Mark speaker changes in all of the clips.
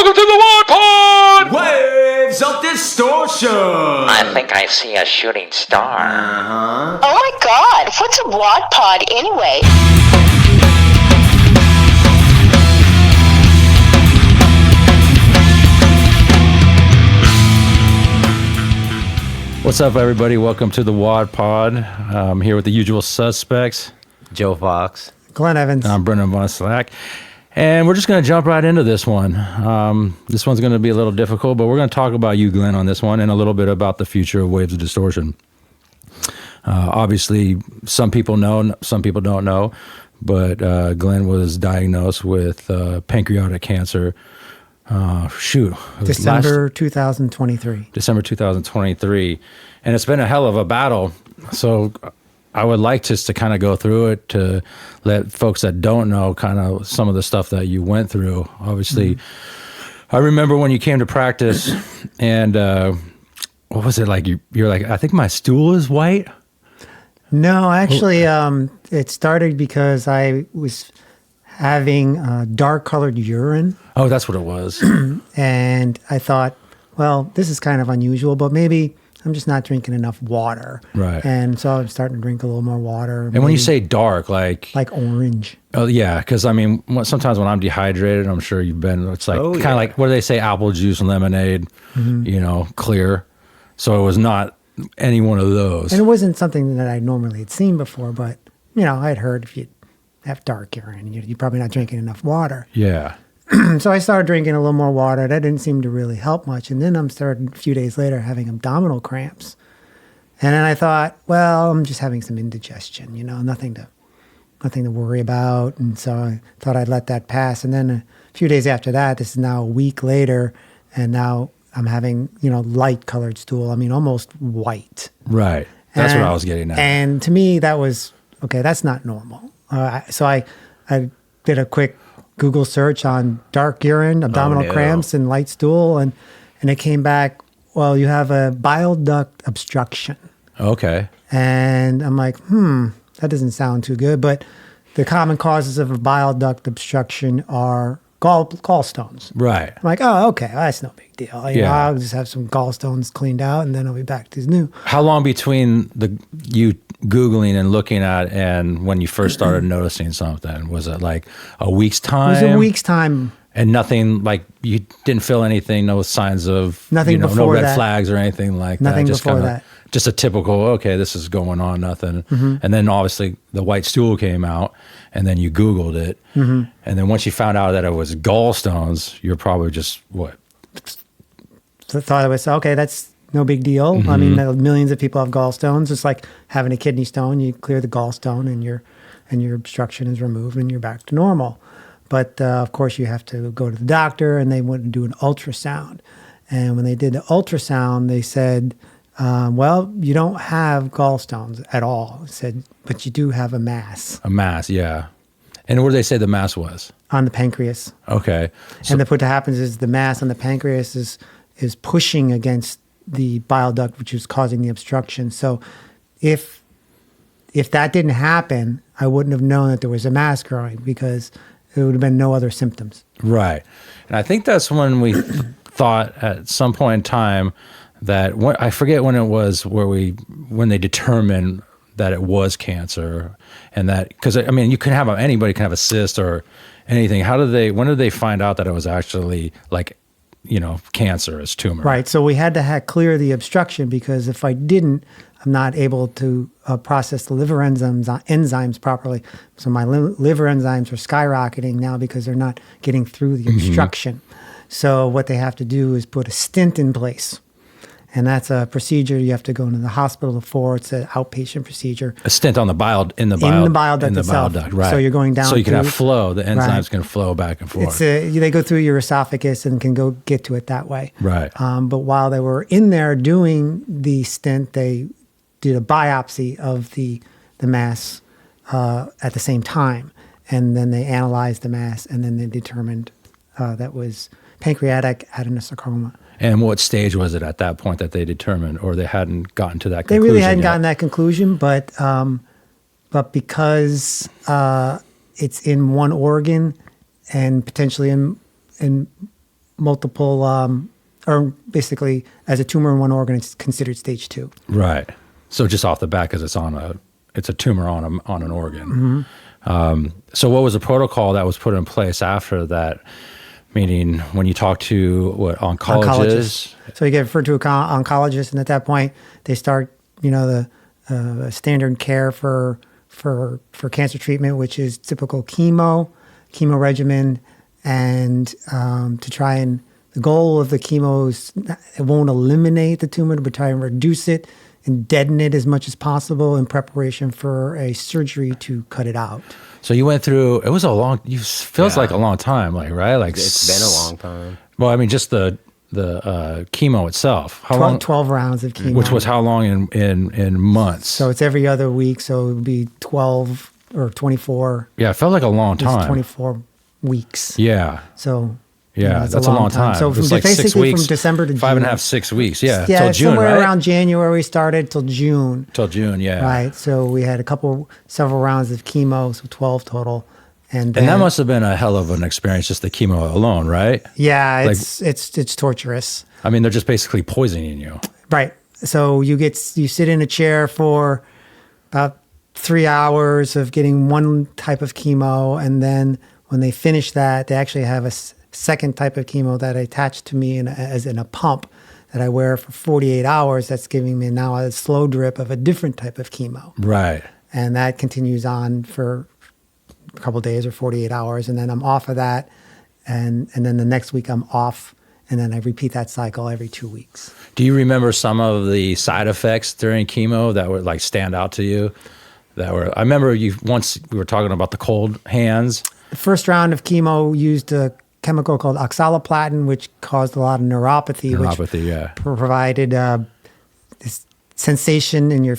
Speaker 1: Welcome to the W.o.D PoD!
Speaker 2: Waves of distortion!
Speaker 3: I think I see a shooting star.
Speaker 2: Uh-huh.
Speaker 4: Oh my god, what's a W.o.D PoD anyway?
Speaker 5: What's up, everybody? Welcome to the W.o.D PoD. I'm here with the usual suspects.
Speaker 2: Joe Fox.
Speaker 6: Glen Evans.
Speaker 5: I'm Brennen Von Slack. And we're just going to jump right into this one. This one's going to be a little difficult, but we're going to talk about you, Glenn, on this one, and a little bit about the future of waves of distortion. Obviously, some people know, some people don't know, but Glenn was diagnosed with pancreatic cancer.
Speaker 6: December 2023.
Speaker 5: December 2023. And it's been a hell of a battle. So I would like just to kind of go through it to let folks that don't know kind of some of the stuff that you went through. Obviously, I remember when you came to practice and what was it like? You're like, I think my stool is white.
Speaker 6: No, actually, it started because I was having dark colored urine.
Speaker 5: Oh, that's what it was.
Speaker 6: And I thought, well, this is kind of unusual, but maybe I'm just not drinking enough water.
Speaker 5: Right.
Speaker 6: And so I'm starting to drink a little more water.
Speaker 5: And when you say dark, like
Speaker 6: orange.
Speaker 5: Oh, yeah. Because, I mean, sometimes when I'm dehydrated, I'm sure you've been, it's like kind of like, what do they say? Apple juice and lemonade, you know, clear. So it was not any one of those.
Speaker 6: And it wasn't something that I normally had seen before, but, you know, I'd heard if you have dark urine, you're probably not drinking enough water.
Speaker 5: Yeah.
Speaker 6: So I started drinking a little more water. That didn't seem to really help much. And then I'm starting a few days later having abdominal cramps. And then I thought, well, I'm just having some indigestion, you know, nothing to worry about. And so I thought I'd let that pass. And then a few days after that, this is now a week later, and now I'm having, you know, light colored stool. I mean, almost white.
Speaker 5: Right. That's what I was getting at.
Speaker 6: And to me, that was, okay, that's not normal. So I did a quick Google search on dark urine, abdominal cramps, and light stool, and it came back, well, you have a bile duct obstruction.
Speaker 5: Okay.
Speaker 6: And I'm like, that doesn't sound too good. But the common causes of a bile duct obstruction are gallstones.
Speaker 5: Right.
Speaker 6: I'm like, oh, okay, well, that's no big deal. You know, I'll just have some gallstones cleaned out, and then I'll be back to new.
Speaker 5: How long between you Googling and looking at and when you first started noticing something? Was it like a week's time?
Speaker 6: It was a week's time.
Speaker 5: And nothing, like, you didn't feel anything, no signs of,
Speaker 6: nothing,
Speaker 5: no
Speaker 6: before
Speaker 5: red
Speaker 6: that.
Speaker 5: flags or anything like
Speaker 6: Nothing
Speaker 5: that? Just
Speaker 6: before that.
Speaker 5: Just a typical, okay, this is going on, nothing. And then obviously the white stool came out, and then you Googled it. And then once you found out that it was gallstones, you're probably just, what?
Speaker 6: So I thought it was, okay, that's no big deal. I mean, millions of people have gallstones. It's like having a kidney stone. You clear the gallstone, and your obstruction is removed, and you're back to normal. But of course, you have to go to the doctor, and they went and do an ultrasound. And when they did the ultrasound, they said, well, you don't have gallstones at all. It said, but you do have a mass.
Speaker 5: A mass, yeah. And what did they say the mass was?
Speaker 6: On the pancreas.
Speaker 5: Okay.
Speaker 6: And what happens is the mass on the pancreas is pushing against the bile duct, which is causing the obstruction. So if that didn't happen, I wouldn't have known that there was a mass growing, because there would have been no other symptoms.
Speaker 5: Right. And I think that's when we thought at some point in time that, I forget when it was, when they determined that it was cancer, and that, because I mean, anybody can have a cyst or anything. When did they find out that it was actually, like, you know, cancerous tumor? Right.
Speaker 6: So we had to clear the obstruction, because if I didn't, I'm not able to process the liver enzymes properly. So my liver enzymes are skyrocketing now because they're not getting through the obstruction. So what they have to do is put a stent in place. And that's a procedure you have to go into the hospital for. It's an outpatient procedure.
Speaker 5: A stent on the bile duct
Speaker 6: in the bile duct itself.
Speaker 5: Right.
Speaker 6: So you're going down.
Speaker 5: So you can have flow. The enzymes can flow back and forth.
Speaker 6: They go through your esophagus and can go get to it that way.
Speaker 5: Right.
Speaker 6: But while they were in there doing the stent, they did a biopsy of the mass at the same time, and then they analyzed the mass, and then they determined that was pancreatic adenosarcoma.
Speaker 5: And what stage was it at that point that they determined, or they hadn't gotten to that conclusion?
Speaker 6: They really hadn't gotten that conclusion, but because it's in one organ and potentially in multiple, or basically as a tumor in one organ, it's considered stage 2.
Speaker 5: Right. So just off the bat, because it's a tumor on an organ. So what was the protocol that was put in place after that? Meaning when you talk to oncologists?
Speaker 6: So you get referred to an oncologist, and at that point they start, the standard care for cancer treatment, which is typical chemo regimen, and to try and the goal of the chemo is it won't eliminate the tumor, but try and reduce it and deaden it as much as possible in preparation for a surgery to cut it out.
Speaker 5: So you went through, it was a long, feels like a long time, right? Like
Speaker 2: It's been a long time.
Speaker 5: Well, I mean, just the chemo itself. How
Speaker 6: 12,
Speaker 5: long?
Speaker 6: 12 rounds of chemo.
Speaker 5: Which was how long in months?
Speaker 6: So it's every other week, so it would be 12 or 24.
Speaker 5: Yeah, it felt like a long
Speaker 6: It's
Speaker 5: time.
Speaker 6: 24 weeks.
Speaker 5: Yeah.
Speaker 6: So
Speaker 5: Yeah, that's a long time.
Speaker 6: So
Speaker 5: It was
Speaker 6: from
Speaker 5: like 6
Speaker 6: basically
Speaker 5: weeks,
Speaker 6: from December to June.
Speaker 5: 5.5, 6 weeks. Yeah,
Speaker 6: Yeah,
Speaker 5: till June,
Speaker 6: somewhere
Speaker 5: right?
Speaker 6: around January we started till June.
Speaker 5: Till June, yeah.
Speaker 6: Right. So we had several rounds of chemo, so 12 total. And
Speaker 5: that must have been a hell of an experience, just the chemo alone, right?
Speaker 6: Yeah,
Speaker 5: Like-
Speaker 6: it's torturous.
Speaker 5: I mean, they're just basically poisoning you.
Speaker 6: Right. So you sit in a chair for about 3 hours of getting one type of chemo, and then when they finish that, they actually have a second type of chemo that I attached to me as in a pump that I wear for 48 hours. That's giving me now a slow drip of a different type of chemo.
Speaker 5: Right.
Speaker 6: And that continues on for a couple of days or 48 hours, and then I'm off of that, and then the next week I'm off, and then I repeat that cycle every 2 weeks.
Speaker 5: Do you remember some of the side effects during chemo that would like stand out to you? I remember once we were talking about the cold hands.
Speaker 6: The first round of chemo used a chemical called oxaliplatin, which caused a lot of neuropathy, which
Speaker 5: Yeah.
Speaker 6: provided this sensation in your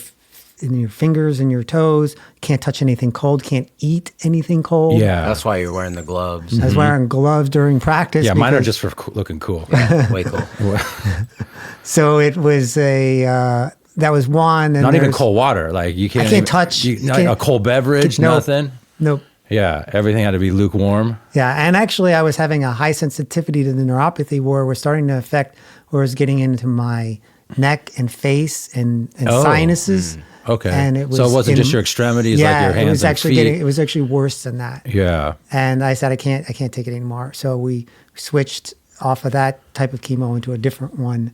Speaker 6: fingers and your toes. Can't touch anything cold. Can't eat anything cold.
Speaker 5: Yeah.
Speaker 2: That's why you're wearing the gloves.
Speaker 6: I was wearing gloves during practice.
Speaker 5: Yeah, mine are
Speaker 6: because-
Speaker 5: just for looking cool.
Speaker 2: Way cool.
Speaker 6: So it was that was one. And
Speaker 5: Not even
Speaker 6: there's-
Speaker 5: cold water. Like you can't.
Speaker 6: I can't touch.
Speaker 5: Not a cold beverage.
Speaker 6: Nope.
Speaker 5: Nothing.
Speaker 6: Nope.
Speaker 5: Yeah, everything had to be lukewarm.
Speaker 6: Yeah, and actually I was having a high sensitivity to the neuropathy where it was starting to affect, where it was getting into my neck and face and sinuses.
Speaker 5: Okay.
Speaker 6: And it was
Speaker 5: so it wasn't just your extremities, like your hands
Speaker 6: it was
Speaker 5: and
Speaker 6: actually
Speaker 5: feet.
Speaker 6: it was actually worse than that.
Speaker 5: Yeah.
Speaker 6: And I said I can't take it anymore. So we switched off of that type of chemo into a different one,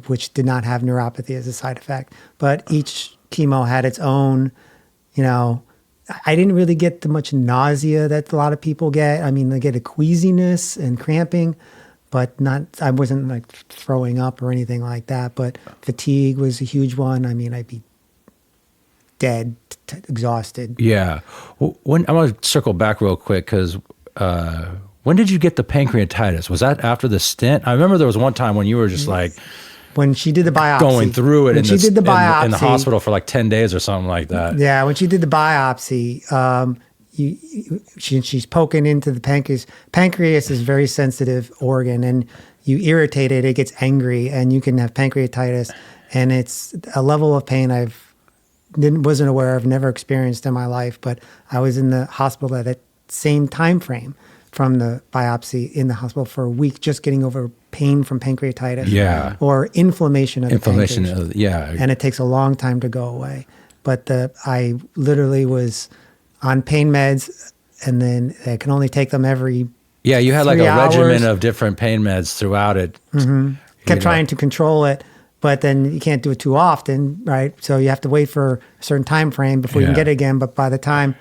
Speaker 6: which did not have neuropathy as a side effect. But each chemo had its own, I didn't really get the much nausea that a lot of people get. I mean, they get a queasiness and cramping, but I wasn't like throwing up or anything like that. But fatigue was a huge one. I mean, I'd be dead, exhausted.
Speaker 5: Yeah. When I want to circle back real quick because when did you get the pancreatitis? Was that after the stint? I remember there was one time when you were just like
Speaker 6: When she did the biopsy.
Speaker 5: going through it
Speaker 6: When she did the biopsy.
Speaker 5: in the hospital for like 10 days or something like that.
Speaker 6: Yeah, when she did the biopsy, she's poking into the pancreas. Pancreas is a very sensitive organ, and you irritate it, it gets angry, and you can have pancreatitis. And it's a level of pain wasn't aware of, never experienced in my life. But I was in the hospital at that same time frame from the biopsy, in the hospital for a week, just getting over pain from pancreatitis.
Speaker 5: Yeah.
Speaker 6: Or inflammation of the pancreas.
Speaker 5: Yeah.
Speaker 6: And it takes a long time to go away. But I literally was on pain meds, and then I can only take them every
Speaker 5: Yeah, you had like
Speaker 6: 3
Speaker 5: a regimen
Speaker 6: hours.
Speaker 5: of different pain meds throughout it.
Speaker 6: Kept trying to control it, but then you can't do it too often, right? So you have to wait for a certain time frame before you can
Speaker 5: Yeah.
Speaker 6: get it again. But by the time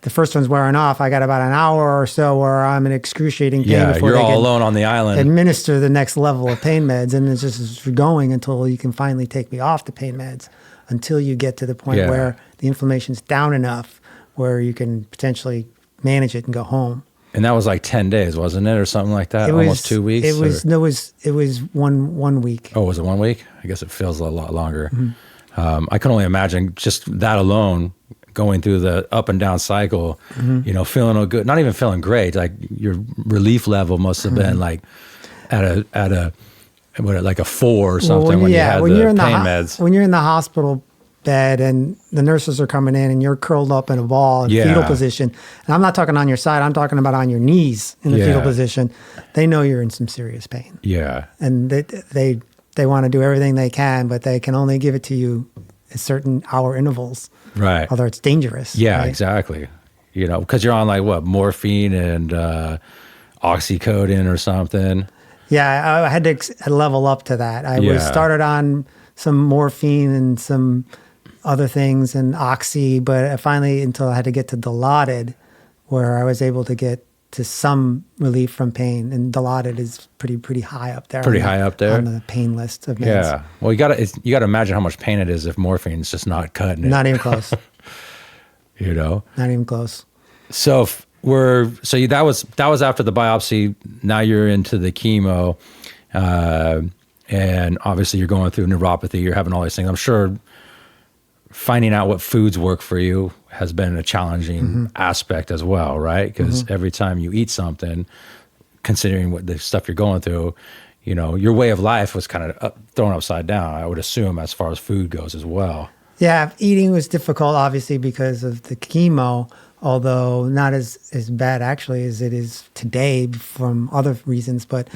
Speaker 6: the first one's wearing off, I got about an hour or so where I'm in excruciating pain
Speaker 5: Yeah,
Speaker 6: before
Speaker 5: you're
Speaker 6: they
Speaker 5: all
Speaker 6: can
Speaker 5: alone on the island.
Speaker 6: administer the next level of pain meds. And it's just going until you can finally take me off the pain meds, until you get to the point
Speaker 5: Yeah.
Speaker 6: where the inflammation's down enough where you can potentially manage it and go home.
Speaker 5: And that was like 10 days, wasn't it? Or something like that? Almost 2 weeks?
Speaker 6: It was
Speaker 5: or-
Speaker 6: no, it was one week.
Speaker 5: Oh, was it 1 week? I guess it feels a lot longer.
Speaker 6: Mm-hmm.
Speaker 5: I can only imagine just that alone, going through the up and down cycle,
Speaker 6: Mm-hmm.
Speaker 5: feeling all good, not even feeling great. Like your relief level must have been like at a like a 4 or something when you had the pain meds.
Speaker 6: When you're in the hospital bed and the nurses are coming in and you're curled up in a ball in fetal position. And I'm not talking on your side. I'm talking about on your knees in the fetal position. They know you're in some serious pain.
Speaker 5: Yeah.
Speaker 6: And they want to do everything they can, but they can only give it to you at certain hour intervals.
Speaker 5: Right.
Speaker 6: Although it's dangerous.
Speaker 5: Yeah,
Speaker 6: right?
Speaker 5: exactly. You know, because you're on like what, morphine and oxycodone or something.
Speaker 6: Yeah, I had to level up to that. I was started on some morphine and some other things and oxy, but I finally, until I had to get to W.o.D, where I was able to get to some relief from pain. And W.o.D is pretty high up there.
Speaker 5: Pretty high up there
Speaker 6: on the pain list of meds.
Speaker 5: Yeah. Well, you gotta imagine how much pain it is if morphine's just not cutting it.
Speaker 6: Not even close.
Speaker 5: You know,
Speaker 6: not even close.
Speaker 5: So that was after the biopsy. Now you're into the chemo, and obviously you're going through neuropathy. You're having all these things. I'm sure finding out what foods work for you has been a challenging aspect as well, right? Because every time you eat something, considering what the stuff you're going through, you know, your way of life was kind of thrown upside down, I would assume, as far as food goes as well.
Speaker 6: Yeah, eating was difficult, obviously, because of the chemo, although not as bad, actually, as it is today from other reasons. But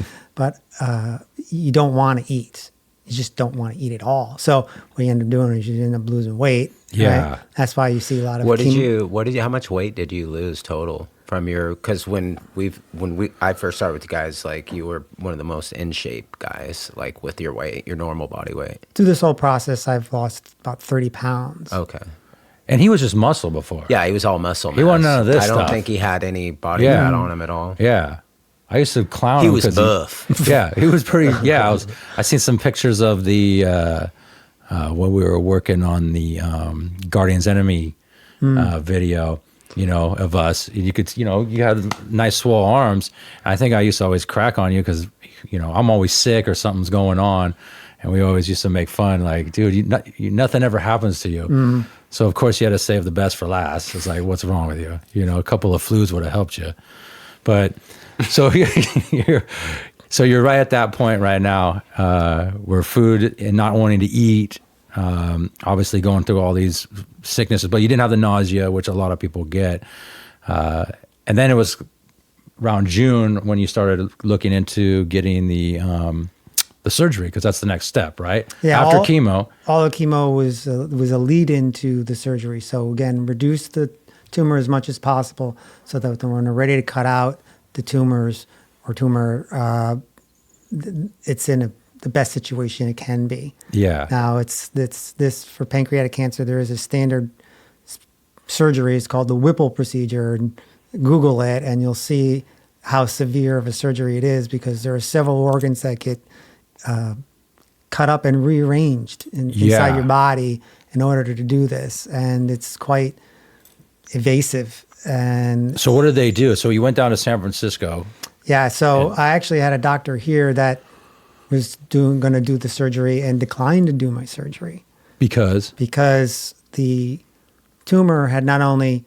Speaker 6: you don't want to eat. You just don't want to eat at all. So what you end up doing is you end up losing weight.
Speaker 5: Yeah.
Speaker 6: Right? That's why you see a lot of
Speaker 2: how much weight did you lose total from your, because when I first started with you guys, like you were one of the most in shape guys, like with your weight, your normal body weight.
Speaker 6: Through this whole process, I've lost about 30 pounds.
Speaker 2: Okay.
Speaker 5: And he was just muscle before.
Speaker 2: Yeah, he was all muscle.
Speaker 5: He wasn't none of this
Speaker 2: I don't
Speaker 5: stuff.
Speaker 2: think he had any body fat on him at all.
Speaker 5: Yeah. I used to clown
Speaker 2: He
Speaker 5: him.
Speaker 2: was buff.
Speaker 5: Yeah, he was pretty. Yeah, I seen some pictures of the when we were working on the Guardian's Enemy video. You know, of us. You could, you know, you had nice swole arms. I think I used to always crack on you because, you know, I'm always sick or something's going on, and we always used to make fun. Like, dude, nothing ever happens to you. So of course you had to save the best for last. It's like, what's wrong with you? You know, a couple of flus would have helped you, but. So you're right at that point right now where food and not wanting to eat, obviously going through all these sicknesses, but you didn't have the nausea, which a lot of people get. And then it was around June when you started looking into getting the surgery, because that's the next step, right?
Speaker 6: Yeah.
Speaker 5: After chemo.
Speaker 6: All the chemo was a lead into the surgery. So again, reduce the tumor as much as possible so that when we're ready to cut out the tumor, it's in the best situation it can be.
Speaker 5: Yeah.
Speaker 6: Now it's this for pancreatic cancer. There is a standard surgery. It's called the Whipple procedure. And Google it, and you'll see how severe of a surgery it is, because there are several organs that get cut up and rearranged inside your body in order to do this, and it's quite invasive. And
Speaker 5: so what did they do? So you went down to San Francisco.
Speaker 6: Yeah, so I actually had a doctor here that was going to do the surgery and declined to do my surgery.
Speaker 5: Because
Speaker 6: the tumor had not only,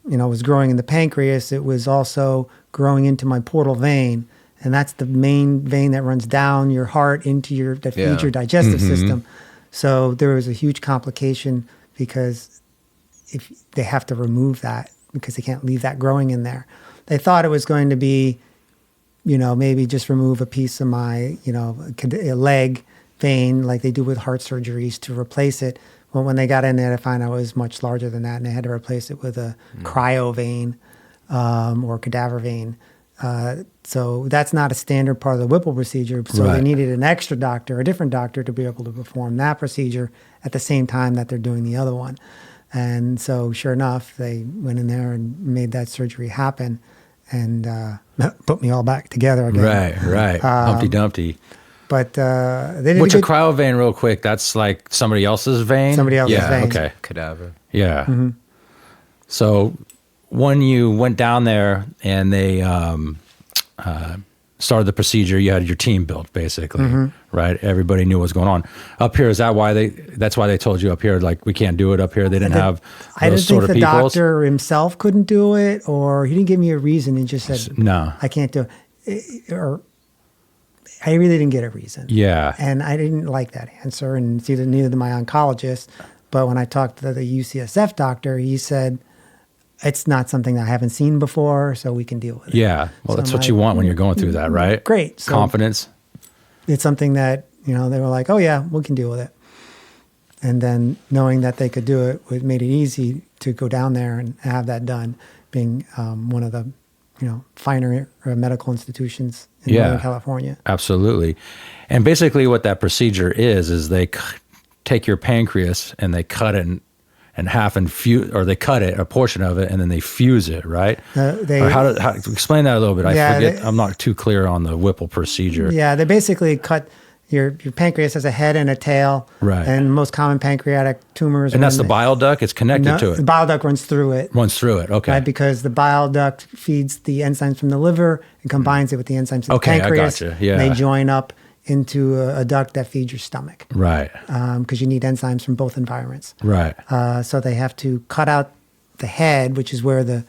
Speaker 6: was growing in the pancreas, it was also growing into my portal vein. And that's the main vein that runs down your heart into that feeds your digestive system. So there was a huge complication, because if they have to remove that, because they can't leave that growing in there. They thought it was going to be, maybe just remove a piece of my, a leg vein like they do with heart surgeries to replace it. Well, when they got in there, they found out it was much larger than that, and they had to replace it with a cryo vein or cadaver vein. So that's not a standard part of the Whipple procedure. So they needed an extra doctor, a different doctor, to be able to perform that procedure at the same time that they're doing the other one. And so sure enough, they went in there and made that surgery happen and put me all back together again.
Speaker 5: Right. Humpty Dumpty.
Speaker 6: But they did
Speaker 5: What's a cryo vein, real quick? That's like somebody else's vein?
Speaker 6: Somebody else's vein.
Speaker 5: Okay.
Speaker 2: Cadaver.
Speaker 5: Yeah. So when you went down there and they started the procedure, you had your team built, basically, right? Everybody knew what was going on. Up here, is that why that's why they told you up here, like, we can't do it up here? They didn't have those sort of people?
Speaker 6: I didn't think the doctor himself couldn't do it, or he didn't give me a reason. He just said,
Speaker 5: no,
Speaker 6: I can't do it. Or I really didn't get a reason.
Speaker 5: Yeah.
Speaker 6: And I didn't like that answer, and neither did my oncologist. But when I talked to the UCSF doctor, he said, it's not something I haven't seen before, so we can deal with it.
Speaker 5: Yeah. Well, that's what you want when you're going through that, right?
Speaker 6: Great. So
Speaker 5: confidence.
Speaker 6: it's something that, they were like, oh yeah, we can deal with it. And then knowing that they could do it made it easy to go down there and have that done, being one of the, finer medical institutions in Northern California.
Speaker 5: Absolutely. And basically what that procedure is they take your pancreas and they cut it in half and fuse, or they cut it, a portion of it, and then they fuse it, right? How explain that a little bit. I forget. I'm not too clear on the Whipple procedure.
Speaker 6: Yeah, they basically cut your pancreas has a head and a tail,
Speaker 5: right?
Speaker 6: And most common pancreatic tumors.
Speaker 5: And that's the bile duct. It's connected to it.
Speaker 6: The bile duct runs through it.
Speaker 5: Okay.
Speaker 6: Right, because the bile duct feeds the enzymes from the liver and combines it with the enzymes of the pancreas.
Speaker 5: I gotcha. Yeah.
Speaker 6: And they join up into a duct that feeds your stomach.
Speaker 5: Right.
Speaker 6: Because you need enzymes from both environments.
Speaker 5: Right.
Speaker 6: So they have to cut out the head, which is where the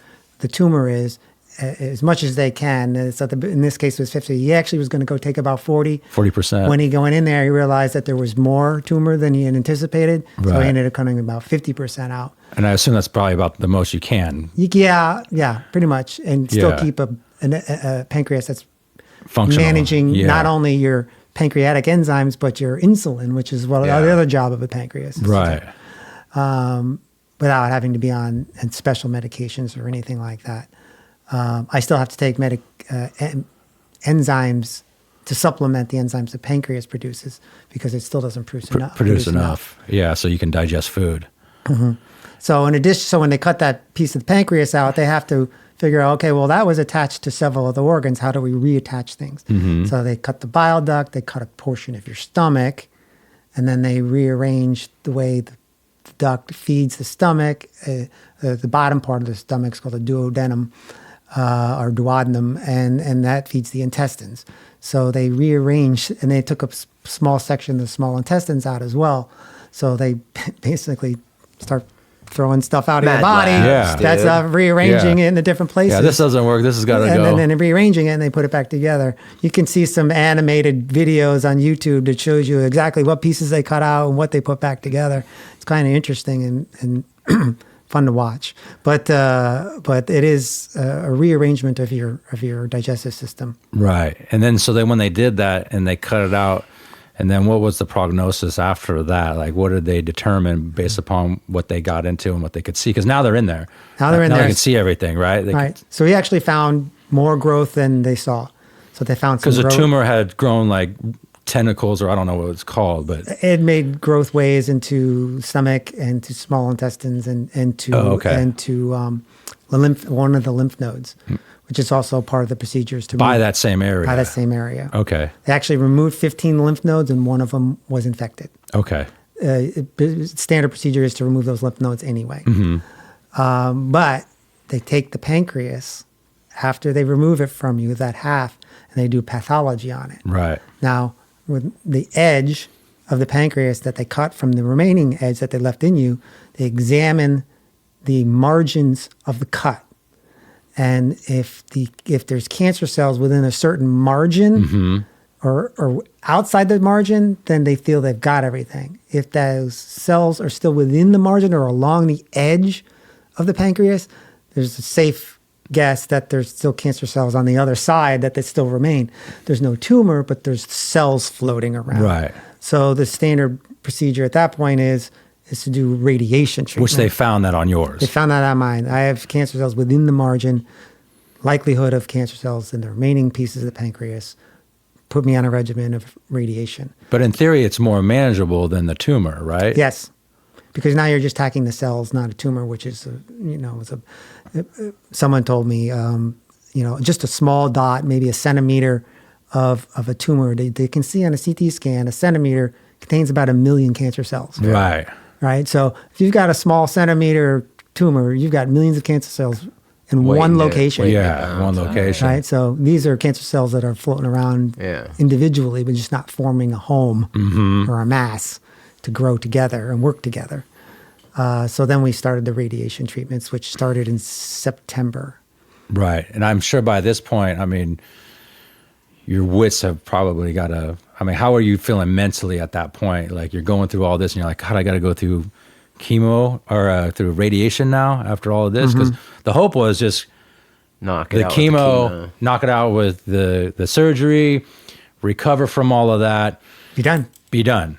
Speaker 6: tumor is, as much as they can. So in this case, it was 50. He actually was going to go take about 40%. When he went in there, he realized that there was more tumor than he had anticipated. Right. So he ended up cutting about 50% out.
Speaker 5: And I assume that's probably about the most you can.
Speaker 6: Yeah, pretty much. And still keep a pancreas that's functional, managing not only your pancreatic enzymes, but your insulin, which is the other job of a pancreas.
Speaker 5: Right.
Speaker 6: Without having to be on special medications or anything like that. I still have to take enzymes to supplement the enzymes the pancreas produces because it still doesn't produce enough.
Speaker 5: Yeah, so you can digest food.
Speaker 6: Mm-hmm. So in addition, when they cut that piece of the pancreas out, they have to figure out, okay, well, that was attached to several of the organs. How do we reattach things? Mm-hmm. So they cut the bile duct, they cut a portion of your stomach, and then they rearrange the way the duct feeds the stomach. The bottom part of the stomach is called the duodenum or duodenum, and that feeds the intestines. So they rearranged, and they took a small section of the small intestines out as well. So they basically start throwing stuff out of your body. That's rearranging it in the different places.
Speaker 5: Yeah, this doesn't work. This has got to go.
Speaker 6: And then rearranging it, and they put it back together. You can see some animated videos on YouTube that shows you exactly what pieces they cut out and what they put back together. It's kind of interesting and fun to watch. But it is a rearrangement of your digestive system.
Speaker 5: Right. And then when they did that and they cut it out, and then what was the prognosis after that? Like, what did they determine based upon what they got into and what they could see? Because now they're in there. Now they can see everything, right?
Speaker 6: Right. So we actually found more growth than they saw. So they found some growth.
Speaker 5: Because the tumor had grown like tentacles, or I don't know what it's called, but
Speaker 6: it made growth ways into stomach and to small intestines and to one of the lymph nodes. Which is also part of the procedures to
Speaker 5: by that same area.
Speaker 6: By that same area.
Speaker 5: Okay.
Speaker 6: They actually removed 15 lymph nodes, and one of them was infected.
Speaker 5: Okay.
Speaker 6: Standard procedure is to remove those lymph nodes anyway. Mm-hmm. But they take the pancreas after they remove it from you, that half, and they do pathology on it.
Speaker 5: Right.
Speaker 6: Now, with the edge of the pancreas that they cut from the remaining edge that they left in you, they examine the margins of the cut. And if there's cancer cells within a certain margin mm-hmm. or outside the margin, then they feel they've got everything. If those cells are still within the margin or along the edge of the pancreas, there's a safe guess that there's still cancer cells on the other side that they still remain. There's no tumor, but there's cells floating around.
Speaker 5: Right.
Speaker 6: So the standard procedure at that point is to do radiation treatment.
Speaker 5: Which they found that on yours.
Speaker 6: They found that on mine. I have cancer cells within the margin, likelihood of cancer cells in the remaining pieces of the pancreas. Put me on a regimen of radiation.
Speaker 5: But in theory, it's more manageable than the tumor, right?
Speaker 6: Yes, because now you're just attacking the cells, not a tumor, which is, someone told me, just a small dot, maybe a centimeter of a tumor. They can see on a CT scan, a centimeter contains about 1 million cancer cells.
Speaker 5: Right.
Speaker 6: Right. So if you've got a small centimeter tumor, you've got millions of cancer cells in one location.
Speaker 5: Yeah, one location.
Speaker 6: Right. So these are cancer cells that are floating around individually, but just not forming a home mm-hmm. or a mass to grow together and work together. So then we started the radiation treatments, which started in September.
Speaker 5: Right. And I'm sure by this point, your wits have probably got to, how are you feeling mentally at that point? Like you're going through all this and you're like, God, I got to go through chemo or through radiation now after all of this? Because the hope was just
Speaker 2: Knock it
Speaker 5: the
Speaker 2: out with
Speaker 5: chemo, knock it out with the surgery, recover from all of that,
Speaker 6: Be done.
Speaker 5: be done.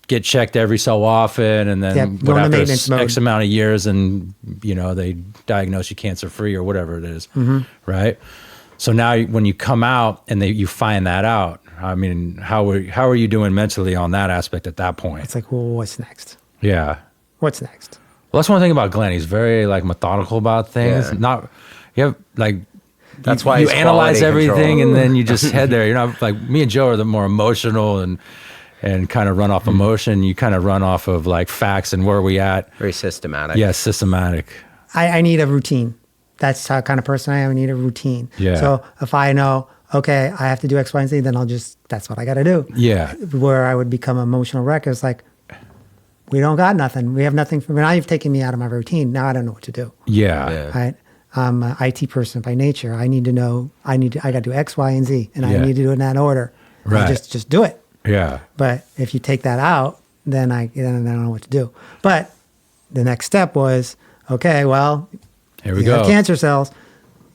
Speaker 5: Get checked every so often, and then
Speaker 6: go into
Speaker 5: after
Speaker 6: maintenance mode.
Speaker 5: X amount of years, and they diagnose you cancer free or whatever it is, right? So now when you come out and you find that out, I mean, how are you doing mentally on that aspect at that point?
Speaker 6: It's like, well, what's next?
Speaker 5: Yeah.
Speaker 6: What's next?
Speaker 5: Well, that's one thing about Glenn. He's very like methodical about things.
Speaker 2: Yeah.
Speaker 5: That's
Speaker 2: why
Speaker 5: you
Speaker 2: he's
Speaker 5: analyze
Speaker 2: quality
Speaker 5: everything
Speaker 2: control.
Speaker 5: and then you just head there. You're not like me and Joe are the more emotional and kind of run off emotion. You kind of run off of like facts and where are we at.
Speaker 2: Very systematic.
Speaker 5: Yeah, systematic.
Speaker 6: I need a routine. That's how kind of person I am. I need a routine.
Speaker 5: Yeah.
Speaker 6: So if I know, okay, I have to do X, Y, and Z, then that's what I got to do.
Speaker 5: Yeah.
Speaker 6: Where I would become emotional wreck is like, we don't got nothing. We have nothing. Now you've taken me out of my routine. Now I don't know what to do.
Speaker 5: Yeah.
Speaker 2: Yeah.
Speaker 6: Right? I'm an IT person by nature. I need to know. I got to do X, Y, and Z, and I
Speaker 5: Yeah.
Speaker 6: need to do it in that order.
Speaker 5: Right.
Speaker 6: Just do it.
Speaker 5: Yeah.
Speaker 6: But if you take that out, then I don't know what to do. But the next step was, okay, well,
Speaker 5: Here we
Speaker 6: you
Speaker 5: go.
Speaker 6: have cancer cells.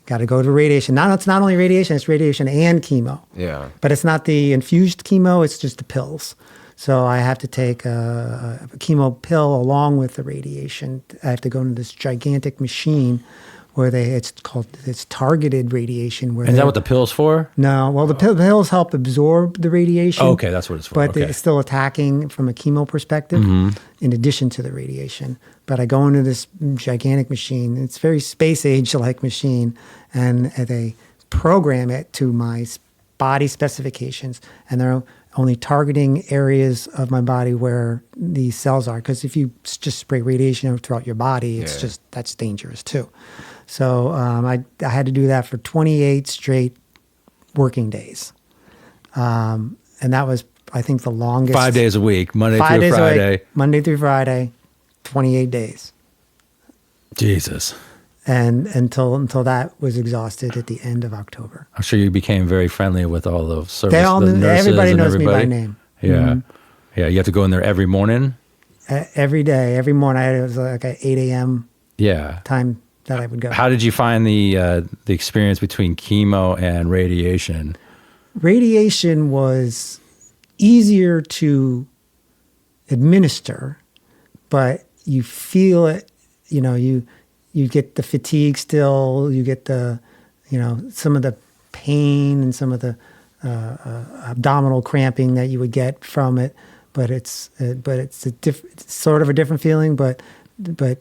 Speaker 6: Got to go to radiation. It's not only radiation; it's radiation and chemo.
Speaker 2: Yeah.
Speaker 6: But it's not the infused chemo; it's just the pills. So I have to take a chemo pill along with the radiation. I have to go into this gigantic machine where it's targeted radiation. Where
Speaker 5: Is that what the pill's for?
Speaker 6: No, well, the pills help absorb the radiation.
Speaker 5: Oh, okay, that's what it's for.
Speaker 6: But
Speaker 5: Okay.
Speaker 6: it's still attacking from a chemo perspective in addition to the radiation. But I go into this gigantic machine. It's a very space age-like machine, and they program it to my body specifications, and they're only targeting areas of my body where these cells are. Because if you just spray radiation throughout your body, that's dangerous too. So I had to do that for 28 straight working days. And that was, I think, the longest.
Speaker 5: 5 days a week, Monday
Speaker 6: 5
Speaker 5: through
Speaker 6: days a
Speaker 5: Friday.
Speaker 6: week, Monday through Friday, 28 days.
Speaker 5: Jesus.
Speaker 6: And until that was exhausted at the end of October.
Speaker 5: I'm sure you became very friendly with all the service.
Speaker 6: They all
Speaker 5: the
Speaker 6: knew,
Speaker 5: nurses
Speaker 6: everybody
Speaker 5: and
Speaker 6: knows
Speaker 5: everybody.
Speaker 6: me by name.
Speaker 5: Yeah. Yeah. You have to go in there every morning.
Speaker 6: Every day, every morning, it was like an 8 a.m.
Speaker 5: Yeah.
Speaker 6: time that I would go.
Speaker 5: How did you find the experience between chemo and radiation?
Speaker 6: Radiation was easier to administer, but you feel it, you get the fatigue still, you get the, some of the pain and some of the abdominal cramping that you would get from it, but it's sort of a different feeling, but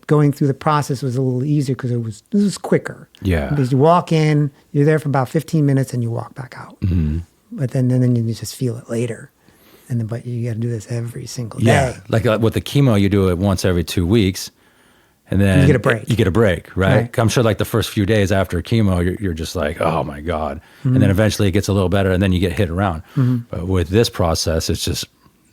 Speaker 6: going through the process was a little easier because this was quicker.
Speaker 5: Yeah.
Speaker 6: Because you walk in, you're there for about 15 minutes and you walk back out. Mm-hmm. But then you just feel it later. But you got to do this every single day.
Speaker 5: Yeah. Like with the chemo, you do it once every 2 weeks. And then
Speaker 6: you get a break.
Speaker 5: You get a break, right? I'm sure like the first few days after chemo, you're just like, oh my God. Mm-hmm. And then eventually it gets a little better and then you get hit around. Mm-hmm. But with this process, it's just,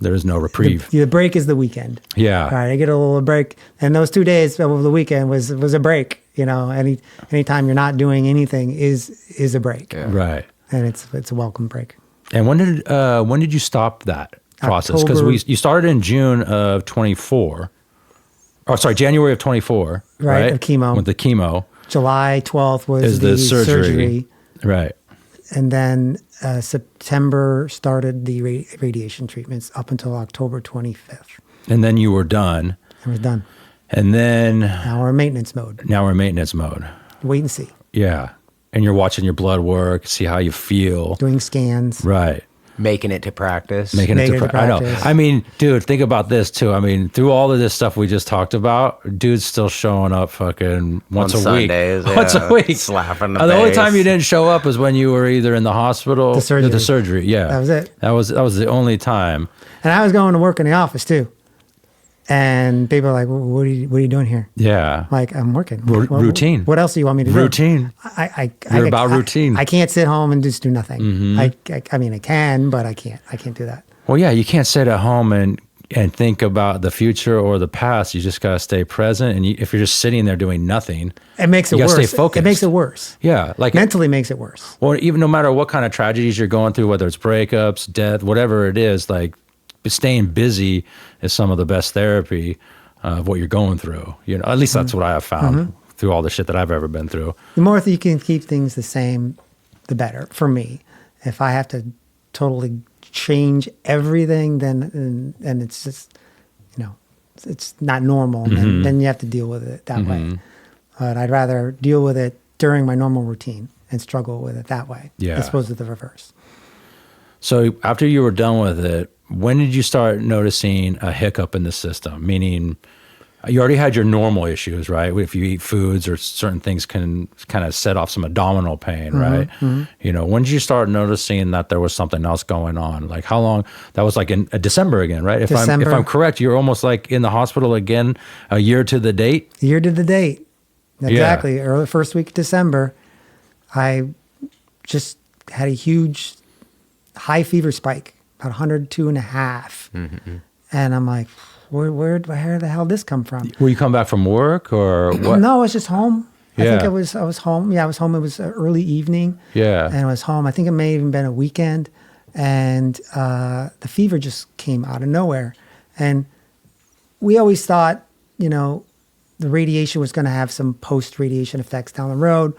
Speaker 5: there is no reprieve.
Speaker 6: The break is the weekend.
Speaker 5: Yeah.
Speaker 6: All right, I get a little break. And those 2 days of the weekend was a break. Anytime you're not doing anything is a break.
Speaker 5: Yeah. Right.
Speaker 6: And it's a welcome break.
Speaker 5: And when did you stop that process? Because you started in June of 24. Oh, sorry, January of 24. Right.
Speaker 6: Of chemo.
Speaker 5: With the chemo.
Speaker 6: July 12th was the surgery.
Speaker 5: Right.
Speaker 6: And then September started the radiation treatments up until October 25th.
Speaker 5: And then you were done.
Speaker 6: I was done.
Speaker 5: And then
Speaker 6: now we're in maintenance mode.
Speaker 5: Wait
Speaker 6: and see.
Speaker 5: Yeah. And you're watching your blood work, see how you feel.
Speaker 6: Doing scans.
Speaker 5: Right.
Speaker 2: Making it to practice.
Speaker 5: Making it to practice. I know. I mean, dude, think about this too. I mean, through all of this stuff we just talked about, dude's still showing up fucking once a
Speaker 2: Sundays,
Speaker 5: week. Once a week.
Speaker 2: Slapping
Speaker 5: the only time you didn't show up is when you were either in the hospital
Speaker 6: the
Speaker 5: surgery. Yeah.
Speaker 6: That was it.
Speaker 5: That was the only time.
Speaker 6: And I was going to work in the office too. And people are like, well, what are you doing here?
Speaker 5: Yeah.
Speaker 6: Like, I'm working.
Speaker 5: Routine.
Speaker 6: What else do you want me to do?
Speaker 5: Routine. You're about routine.
Speaker 6: I can't sit home and just do nothing. Mm-hmm. I mean, I can, but I can't do that.
Speaker 5: Well, yeah, you can't sit at home and think about the future or the past. You just got to stay present. And if you're just sitting there doing nothing,
Speaker 6: it makes it worse.
Speaker 5: Stay focused.
Speaker 6: It makes it worse.
Speaker 5: Yeah. Like
Speaker 6: mentally makes it worse.
Speaker 5: Or even no matter what kind of tragedies you're going through, whether it's breakups, death, whatever it is, like staying busy is some of the best therapy. of what you're going through. At least that's what I have found through all the shit that I've ever been through.
Speaker 6: The more you can keep things the same, the better for me. If I have to totally change everything, then it's just, it's not normal. Then you have to deal with it that way. But I'd rather deal with it during my normal routine and struggle with it that way, as opposed to the reverse.
Speaker 5: So after you were done with it, when did you start noticing a hiccup in the system? Meaning, you already had your normal issues, right? If you eat foods or certain things can kind of set off some abdominal pain, right? When did you start noticing that there was something else going on? Like how long? That was like in December again, right? If I'm correct, you're almost like in the hospital again a year to the date.
Speaker 6: Year to the date, exactly. Early first week of December, I just had a huge high fever spike, about 102.5, and I'm like, where the hell did this come from?
Speaker 5: Were you come back from work or what?
Speaker 6: No, I was just home. I think I was home. Yeah, I was home. It was early evening. Yeah, and I was home. I think it may have even been a weekend, and the fever just came out of nowhere. And we always thought, the radiation was going to have some post-radiation effects down the road.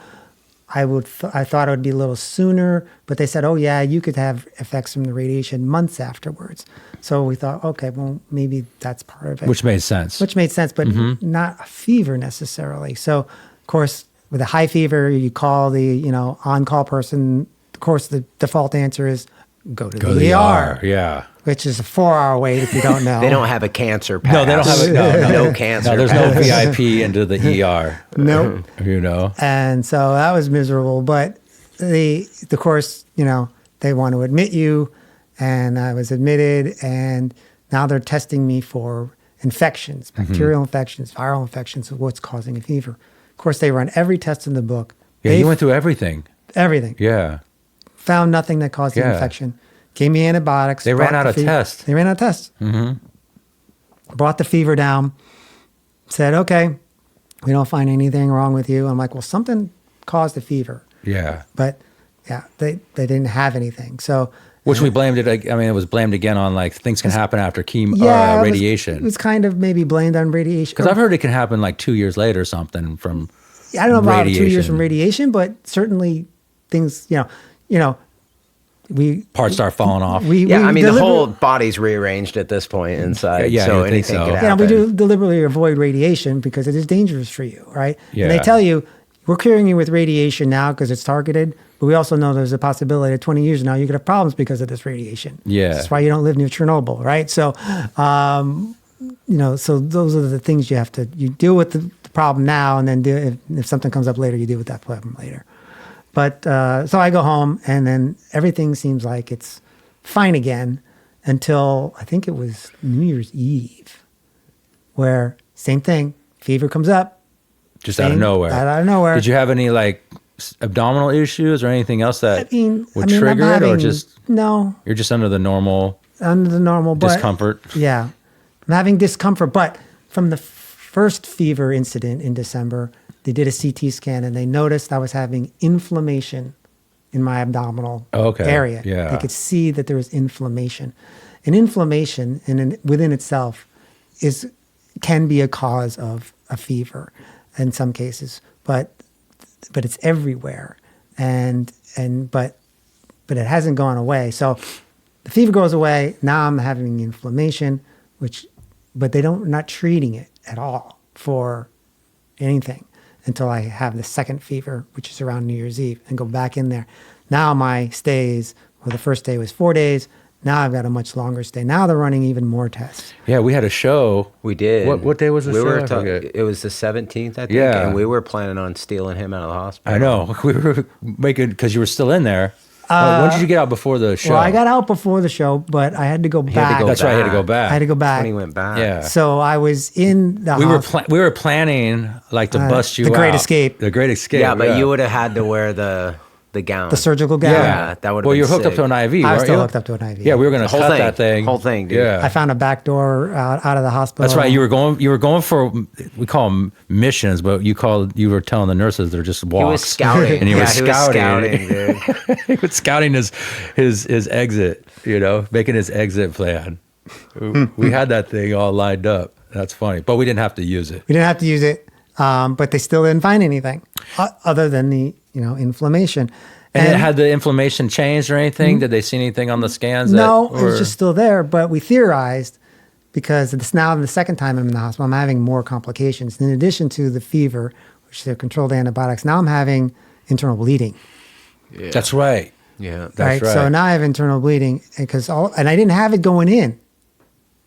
Speaker 6: I thought it would be a little sooner, but they said, oh yeah, you could have effects from the radiation months afterwards. So we thought, okay, well, maybe that's part of it.
Speaker 5: Which made sense, but
Speaker 6: not a fever necessarily. So, of course, with a high fever, you call the, on-call person. Of course, the default answer is go to the ER.
Speaker 5: Yeah.
Speaker 6: Which is a 4-hour wait if you don't know.
Speaker 2: They don't have a cancer pass.
Speaker 5: No, they don't have
Speaker 2: no cancer.
Speaker 5: No, there's no VIP into the ER.
Speaker 6: Nope. And so that was miserable. But of course, they want to admit you, and I was admitted, and now they're testing me for infections, bacterial infections, viral infections, of what's causing a fever. Of course, they run every test in the book.
Speaker 5: Yeah, you went through everything.
Speaker 6: Everything.
Speaker 5: Yeah.
Speaker 6: Found nothing that caused the infection. Gave me antibiotics.
Speaker 5: They ran out of tests.
Speaker 6: They ran out of tests. Brought the fever down. Said, okay, we don't find anything wrong with you. I'm like, well, something caused the fever.
Speaker 5: Yeah.
Speaker 6: But yeah, they didn't have anything. So
Speaker 5: which we blamed it. I mean, it was blamed again on like things can happen after radiation.
Speaker 6: It was kind of maybe blamed on radiation.
Speaker 5: Because I've heard it can happen like 2 years later or something from.
Speaker 6: I don't know about 2 years from radiation, but certainly things.
Speaker 5: Parts start falling off.
Speaker 2: The whole body's rearranged at this point inside. So anything can happen.
Speaker 6: We do deliberately avoid radiation because it is dangerous for you, right?
Speaker 5: Yeah.
Speaker 6: And they tell you, we're curing you with radiation now because it's targeted, but we also know there's a possibility that 20 years from now you could have problems because of this radiation.
Speaker 5: Yeah.
Speaker 6: That's why you don't live near Chernobyl, right? So, so those are the things you deal with the problem now, and then if something comes up later, you deal with that problem later. But so I go home, and then everything seems like it's fine again until I think it was New Year's Eve, where same thing, fever comes up.
Speaker 5: Just out of nowhere.
Speaker 6: Out of nowhere.
Speaker 5: Did you have any like abdominal issues or anything else that would trigger it, or just
Speaker 6: no?
Speaker 5: You're just under the normal discomfort.
Speaker 6: Yeah, I'm having discomfort, but from the first fever incident in December. They did a CT scan and they noticed I was having inflammation in my abdominal area.
Speaker 5: Yeah.
Speaker 6: They could see that there was inflammation. And inflammation within itself can be a cause of a fever in some cases, but it's everywhere. But it hasn't gone away. So the fever goes away. Now I'm having inflammation, but not treating it at all for anything. Until I have the second fever, which is around New Year's Eve, and go back in there. Now my stays, the first day was 4 days. Now I've got a much longer stay. Now they're running even more tests.
Speaker 5: Yeah, we had a show.
Speaker 2: We did.
Speaker 5: What day was the show?
Speaker 2: It was the 17th, I think.
Speaker 5: Yeah.
Speaker 2: And we were planning on stealing him out of the hospital.
Speaker 5: I know. We were making, because you were still in there. When did you get out before the show?
Speaker 6: Well, I got out before the show, but I had to go back.
Speaker 5: That's right, I had to go back.
Speaker 6: I had to go back.
Speaker 2: When he went back.
Speaker 5: Yeah.
Speaker 6: So I was in the hospital.
Speaker 5: We were planning like to bust you out.
Speaker 6: The Great Escape.
Speaker 5: The Great Escape.
Speaker 2: Yeah, but you would have had to wear the gown.
Speaker 6: The surgical gown.
Speaker 2: Yeah, that would have been
Speaker 5: you're hooked up to an IV,
Speaker 6: I was
Speaker 5: weren't
Speaker 6: still
Speaker 5: you?
Speaker 6: hooked up to an IV.
Speaker 5: Yeah, we were going to cut that thing.
Speaker 2: Whole thing, dude.
Speaker 5: Yeah.
Speaker 6: I found a back door out of the hospital.
Speaker 5: That's right. You were going for, we call them missions, but you were telling the nurses they're just walks.
Speaker 2: He was scouting.
Speaker 5: And he was scouting.
Speaker 2: Dude.
Speaker 5: He was scouting his exit, making his exit plan. We had that thing all lined up. That's funny. But we didn't have to use it.
Speaker 6: We didn't have to use it, but they still didn't find anything other than the inflammation.
Speaker 5: And had the inflammation changed or anything? Did they see anything on the scans?
Speaker 6: No, it was just still there. But we theorized, because it's now the second time I'm in the hospital, I'm having more complications. In addition to the fever, which they're controlled antibiotics, now I'm having internal bleeding.
Speaker 2: Yeah.
Speaker 5: That's right.
Speaker 2: Yeah.
Speaker 5: That's right.
Speaker 6: So now I have internal bleeding, and I didn't have it going in.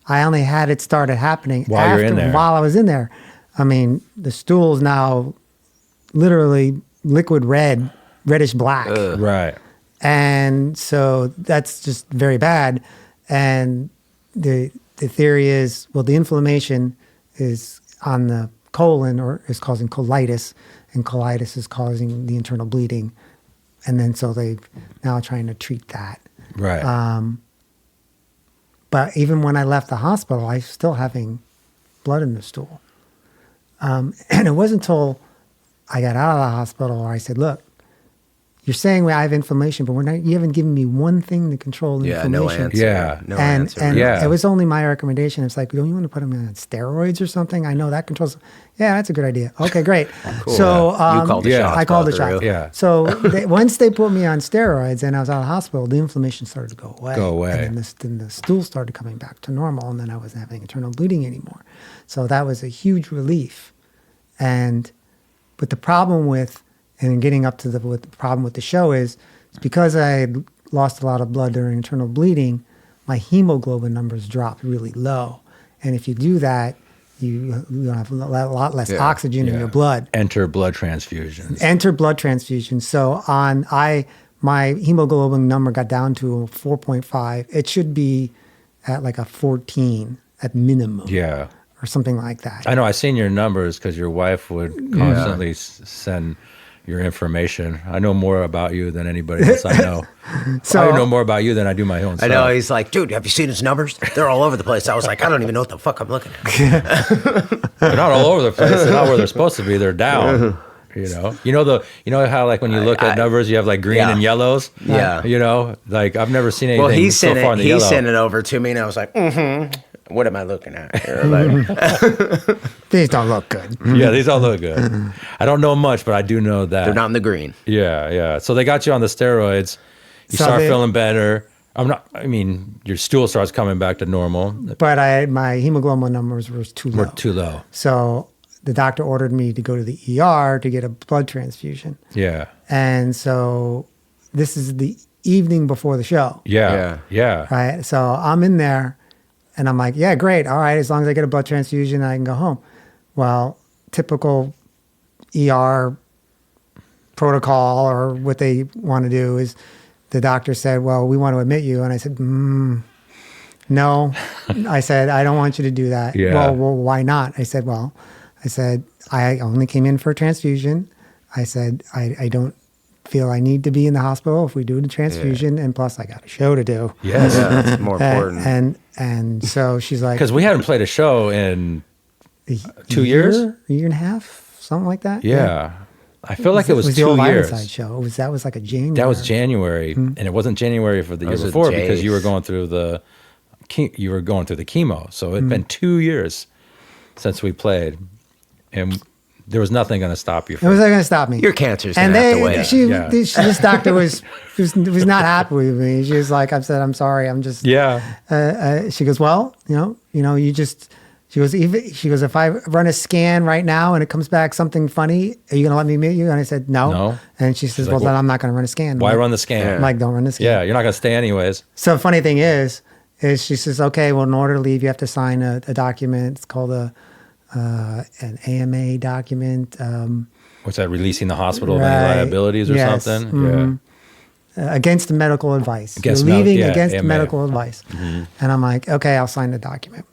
Speaker 6: I only had it started happening
Speaker 5: While you're in there.
Speaker 6: While I was in there. I mean, the stool's now literally liquid red, reddish black.
Speaker 5: Right.
Speaker 6: And so that's just very bad. And the theory is, well, the inflammation is on the colon or is causing colitis, and colitis is causing the internal bleeding. And then so they now trying to treat that.
Speaker 5: Right.
Speaker 6: But even when I left the hospital, I was still having blood in the stool. And it wasn't until I got out of the hospital where I said, look, you're saying I have inflammation, but you haven't given me one thing to control the inflammation.
Speaker 2: No answer.
Speaker 5: Yeah.
Speaker 2: No
Speaker 6: And
Speaker 2: answer.
Speaker 6: it was only my recommendation. It's like, don't you want to put them on steroids or something? I know that controls. Yeah, that's a good idea. Okay, great.
Speaker 2: Cool.
Speaker 6: So
Speaker 2: You called the shots.
Speaker 6: I called the
Speaker 2: Bob,
Speaker 6: shots.
Speaker 2: through.
Speaker 5: Yeah.
Speaker 6: So once they put me on steroids and I was out of the hospital, the inflammation started to go away. And then the stool started coming back to normal, and then I wasn't having internal bleeding anymore. So that was a huge relief. But the problem and getting up to the problem with the show is, it's because I had lost a lot of blood during internal bleeding, my hemoglobin numbers dropped really low. And if you do that, you have a lot less oxygen in your blood.
Speaker 5: Enter blood transfusions.
Speaker 6: So my hemoglobin number got down to 4.5. It should be at like a 14 at minimum.
Speaker 5: Yeah.
Speaker 6: Or something like that.
Speaker 5: I know. I seen your numbers because your wife would constantly send your information. I know more about you than anybody else I know. I know more about you than I do my own stuff.
Speaker 2: I know. He's like, dude, have you seen his numbers? They're all over the place. I was like, I don't even know what the fuck I'm looking at.
Speaker 5: They're not all over the place. They're not where they're supposed to be. They're down. You know how like when you look at numbers, you have like green and yellows.
Speaker 2: Yeah.
Speaker 5: You know, like I've never seen anything
Speaker 2: Well, he
Speaker 5: so far in the yellow.
Speaker 2: sent it over to me, and I was like, what am I looking at here? Like,
Speaker 6: These don't look good.
Speaker 5: Yeah, these all look good. I don't know much, but I do know that
Speaker 2: they're not in the green.
Speaker 5: Yeah. So they got you on the steroids. You start feeling better. Your stool starts coming back to normal.
Speaker 6: But my hemoglobin numbers were too low.
Speaker 5: Too low.
Speaker 6: So the doctor ordered me to go to the ER to get a blood transfusion.
Speaker 5: Yeah.
Speaker 6: And so this is the evening before the show.
Speaker 5: Yeah.
Speaker 6: Right. So I'm in there and I'm like, yeah, great. All right. As long as I get a blood transfusion, I can go home. Well, typical ER protocol, or what they want to do, is the doctor said, well, we want to admit you. And I said, no. I said, I don't want you to do that.
Speaker 5: Yeah.
Speaker 6: Well, why not? I said, I only came in for a transfusion. I said, I don't feel I need to be in the hospital if we do the transfusion. And plus, I got a show to do.
Speaker 5: Yes.
Speaker 2: Yeah, that's more important.
Speaker 6: And so she's like,
Speaker 5: because we hadn't played a show in 2 years?
Speaker 6: A year and a half, something like that.
Speaker 5: Yeah. I feel like it was
Speaker 6: the
Speaker 5: 2
Speaker 6: old
Speaker 5: years.
Speaker 6: Ironside show. That was like a January.
Speaker 5: That was January, and it wasn't January for the year
Speaker 2: was with
Speaker 5: before because
Speaker 2: Jace.
Speaker 5: you were going through the chemo. So it'd been 2 years since we played, and there was nothing going to stop you.
Speaker 6: It was not going to stop me.
Speaker 2: Your cancer's
Speaker 6: and
Speaker 2: gonna have to wait.
Speaker 6: This doctor was not happy with me. She was like, I said, I'm sorry. I'm just. She goes, well, you just. She goes, if I run a scan right now and it comes back something funny, are you going to let me meet you? And I said, no. And she says, well, then I'm not going to run a scan.
Speaker 5: Why run the scan?
Speaker 6: I'm like, don't run the scan.
Speaker 5: Yeah, you're not going to stay anyways.
Speaker 6: So the funny thing is she says, okay, well, in order to leave, you have to sign a document. It's called an AMA document.
Speaker 5: What's that, releasing the hospital of any liabilities or something?
Speaker 6: Mm-hmm. Yeah. Against the medical advice. You're leaving against medical advice. Mm-hmm. And I'm like, okay, I'll sign the document.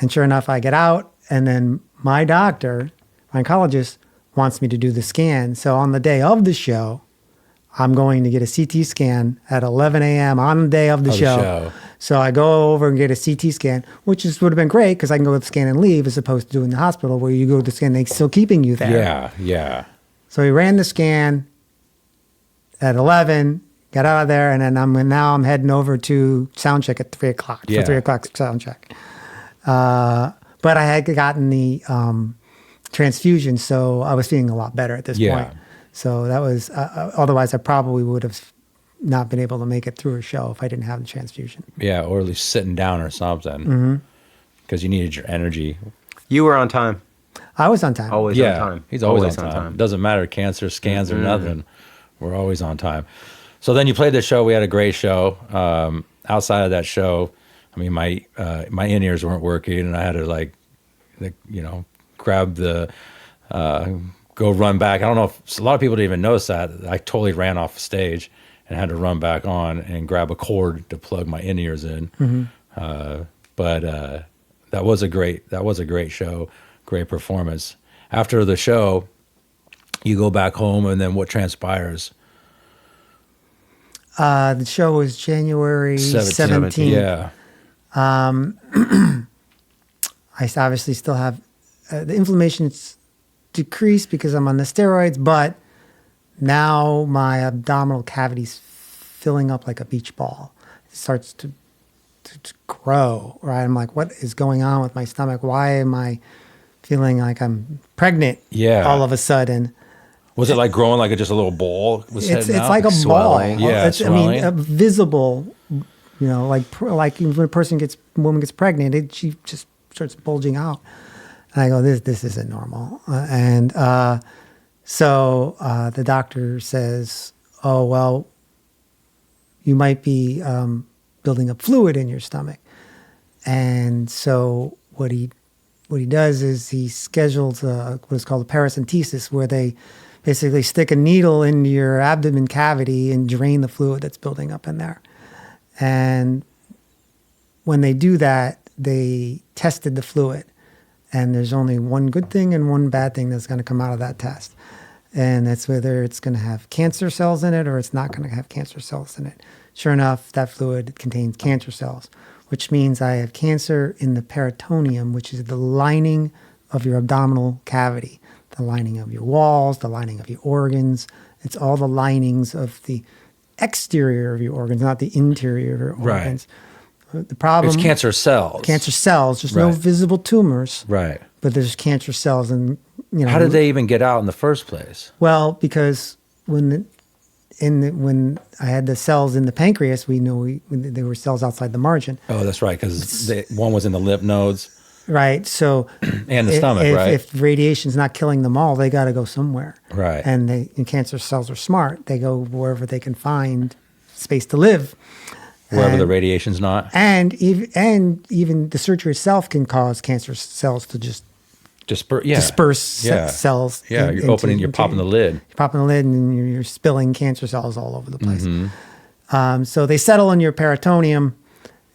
Speaker 6: And sure enough, I get out, and then my doctor, my oncologist, wants me to do the scan. So on the day of the show, I'm going to get a CT scan at 11 a.m. on the day of the show. So I go over and get a CT scan, which would have been great because I can go to the scan and leave, as opposed to doing the hospital where you go to the scan, they're still keeping you there.
Speaker 5: Yeah.
Speaker 6: So he ran the scan at 11, got out of there, and then now I'm heading over to sound check at 3 o'clock for 3 o'clock sound check. But But I had gotten the transfusion, so I was feeling a lot better at this point. So that was, otherwise I probably would have not been able to make it through a show if I didn't have the transfusion.
Speaker 5: Yeah, or at least sitting down or something. Because you needed your energy.
Speaker 2: You were on time.
Speaker 6: I was on time.
Speaker 2: Always on time.
Speaker 5: He's always on time. Doesn't matter, cancer, scans, or nothing. We're always on time. So then you played the show. We had a great show. Outside of that show, I mean, my in-ears weren't working, and I had to grab the, go run back. I don't know if a lot of people didn't even notice that. I totally ran off stage and had to run back on and grab a cord to plug my in-ears in. But that was a great show, great performance. After the show, you go back home, and then what transpires?
Speaker 6: The show was January 17th.
Speaker 5: Yeah.
Speaker 6: I obviously still have the inflammation's decreased because I'm on the steroids, but now my abdominal cavity's filling up like a beach ball. It starts to grow, right? I'm like, what is going on with my stomach? Why am I feeling like I'm pregnant all of a sudden?
Speaker 5: Was it like growing like just a little ball?
Speaker 6: It's like a swelling ball.
Speaker 5: Yeah, swelling.
Speaker 6: I mean, visible, like when a woman gets pregnant, she just starts bulging out. And I go, this isn't normal. So the doctor says, oh, well, you might be building up fluid in your stomach. And so what he does is he schedules what is called a paracentesis, where they basically stick a needle into your abdomen cavity and drain the fluid that's building up in there. And when they do that, they tested the fluid. And there's only one good thing and one bad thing that's going to come out of that test. And that's whether it's going to have cancer cells in it or it's not going to have cancer cells in it. Sure enough, that fluid contains cancer cells, which means I have cancer in the peritoneum, which is the lining of your abdominal cavity, the lining of your walls, the lining of your organs. It's all the linings of the exterior of your organs, not the interior of your organs. The problem...
Speaker 5: It's cancer cells.
Speaker 6: Cancer cells. There's no visible tumors.
Speaker 5: Right.
Speaker 6: But there's cancer cells. And
Speaker 5: how did they even get out in the first place?
Speaker 6: Well, because when I had the cells in the pancreas, we know there were cells outside the margin.
Speaker 5: Oh, that's right, because one was in the lymph nodes.
Speaker 6: Right. So
Speaker 5: and the stomach, right?
Speaker 6: If radiation's not killing them all, they got to go somewhere.
Speaker 5: Right.
Speaker 6: And cancer cells are smart. They go wherever they can find space to live.
Speaker 5: Wherever the radiation's not.
Speaker 6: And even the surgery itself can cause cancer cells to just disperse cells.
Speaker 5: Yeah, you're popping the lid.
Speaker 6: You're popping the lid and you're spilling cancer cells all over the place. So they settle in your peritoneum,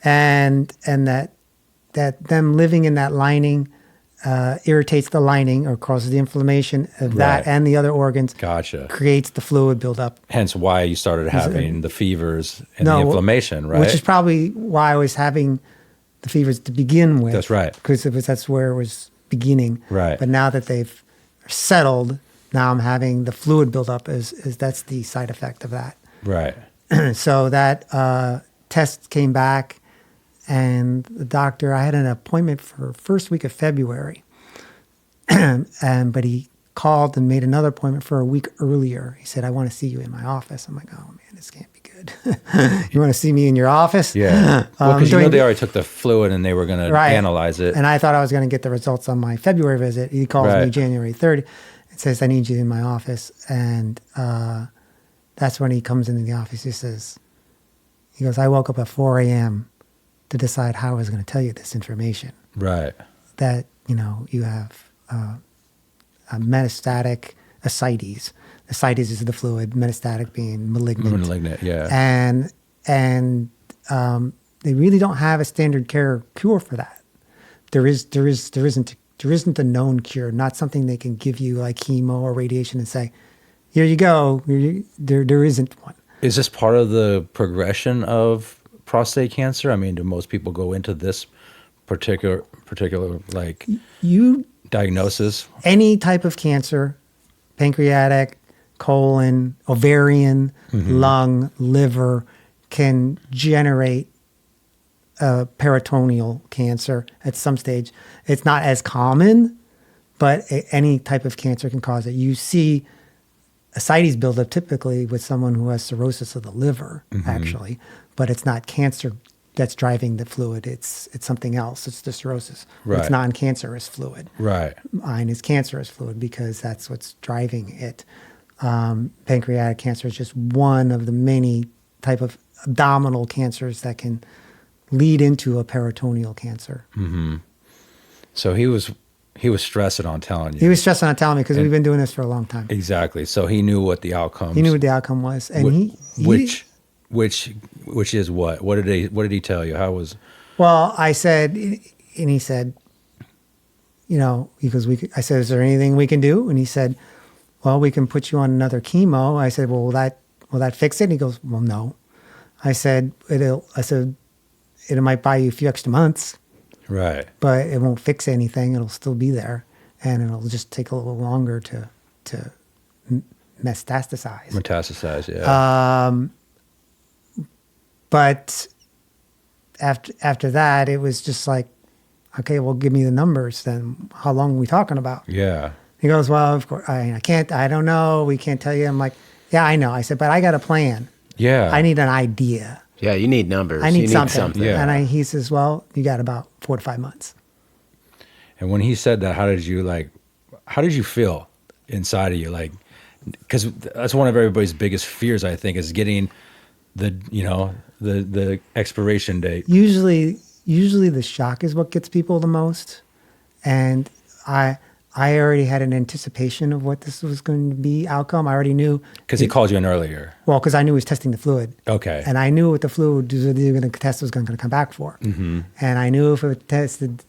Speaker 6: and that them living in that lining irritates the lining or causes the inflammation of that and the other organs.
Speaker 5: Gotcha.
Speaker 6: Creates the fluid buildup.
Speaker 5: Hence why you started having the fevers and the inflammation, right?
Speaker 6: Which is probably why I was having the fevers to begin with.
Speaker 5: That's right.
Speaker 6: Because that's where it was beginning.
Speaker 5: Right.
Speaker 6: But now that they've settled, now I'm having the fluid buildup. That's the side effect of that.
Speaker 5: Right.
Speaker 6: So that test came back. And the doctor, I had an appointment for first week of February, but he called and made another appointment for a week earlier. He said, I want to see you in my office. I'm like, oh man, this can't be good. You want to see me in your office?
Speaker 5: Yeah. Well, because they already took the fluid and they were going to analyze it.
Speaker 6: And I thought I was going to get the results on my February visit. He calls me January 3rd and says, I need you in my office. And that's when he comes into the office. He goes, I woke up at 4 a.m. to decide how I was going to tell you this information.
Speaker 5: Right.
Speaker 6: That, you have a metastatic ascites. Ascites is the fluid, metastatic being malignant.
Speaker 5: Malignant, yeah.
Speaker 6: And they really don't have a standard care cure for that. There isn't a known cure, not something they can give you like chemo or radiation and say, here you go. There isn't one.
Speaker 5: Is this part of the progression of prostate cancer? I mean, do most people go into this particular diagnosis? Any
Speaker 6: type of cancer, pancreatic, colon, ovarian, lung, liver, can generate peritoneal cancer at some stage. It's not as common, but any type of cancer can cause it. You see ascites buildup typically with someone who has cirrhosis of the liver, actually, but it's not cancer that's driving the fluid. It's something else. It's the cirrhosis.
Speaker 5: Right.
Speaker 6: It's non-cancerous fluid.
Speaker 5: Right.
Speaker 6: Mine is cancerous fluid because that's what's driving it. Pancreatic cancer is just one of the many type of abdominal cancers that can lead into a peritoneal cancer.
Speaker 5: So he was stressing on telling you.
Speaker 6: He was stressing on telling me because we've been doing this for a long time.
Speaker 5: Exactly. So he knew what the outcomes.
Speaker 6: He knew what the outcome was, and
Speaker 5: which is what? What did he tell you? How was?
Speaker 6: Well, I said, and he said, because I said, is there anything we can do? And he said, well, we can put you on another chemo. I said, well, will that fix it? And he goes, well, no. I said, it might buy you a few extra months.
Speaker 5: Right.
Speaker 6: But it won't fix anything. It'll still be there, and it'll just take a little longer to metastasize.
Speaker 5: Metastasize, yeah.
Speaker 6: But after that, it was just like, okay, well, give me the numbers. Then how long are we talking about?
Speaker 5: Yeah.
Speaker 6: He goes, well, of course, I can't. I don't know. We can't tell you. I'm like, yeah, I know. I said, but I got a plan.
Speaker 5: Yeah.
Speaker 6: I need an idea.
Speaker 2: Yeah, you need numbers.
Speaker 6: I need
Speaker 2: you
Speaker 6: something.
Speaker 5: Yeah.
Speaker 6: And he says, well, you got about 4 to 5 months.
Speaker 5: And when he said that, how did you feel inside of you? Like, because that's one of everybody's biggest fears, I think, is getting the expiration date.
Speaker 6: Usually the shock is what gets people the most. And I already had an anticipation of what this was going to be outcome. I already knew.
Speaker 5: Because he called you in earlier.
Speaker 6: Well, because I knew he was testing the fluid.
Speaker 5: Okay.
Speaker 6: And I knew what the fluid was going to test was going to come back for.
Speaker 5: Mm-hmm.
Speaker 6: And I knew if it tested,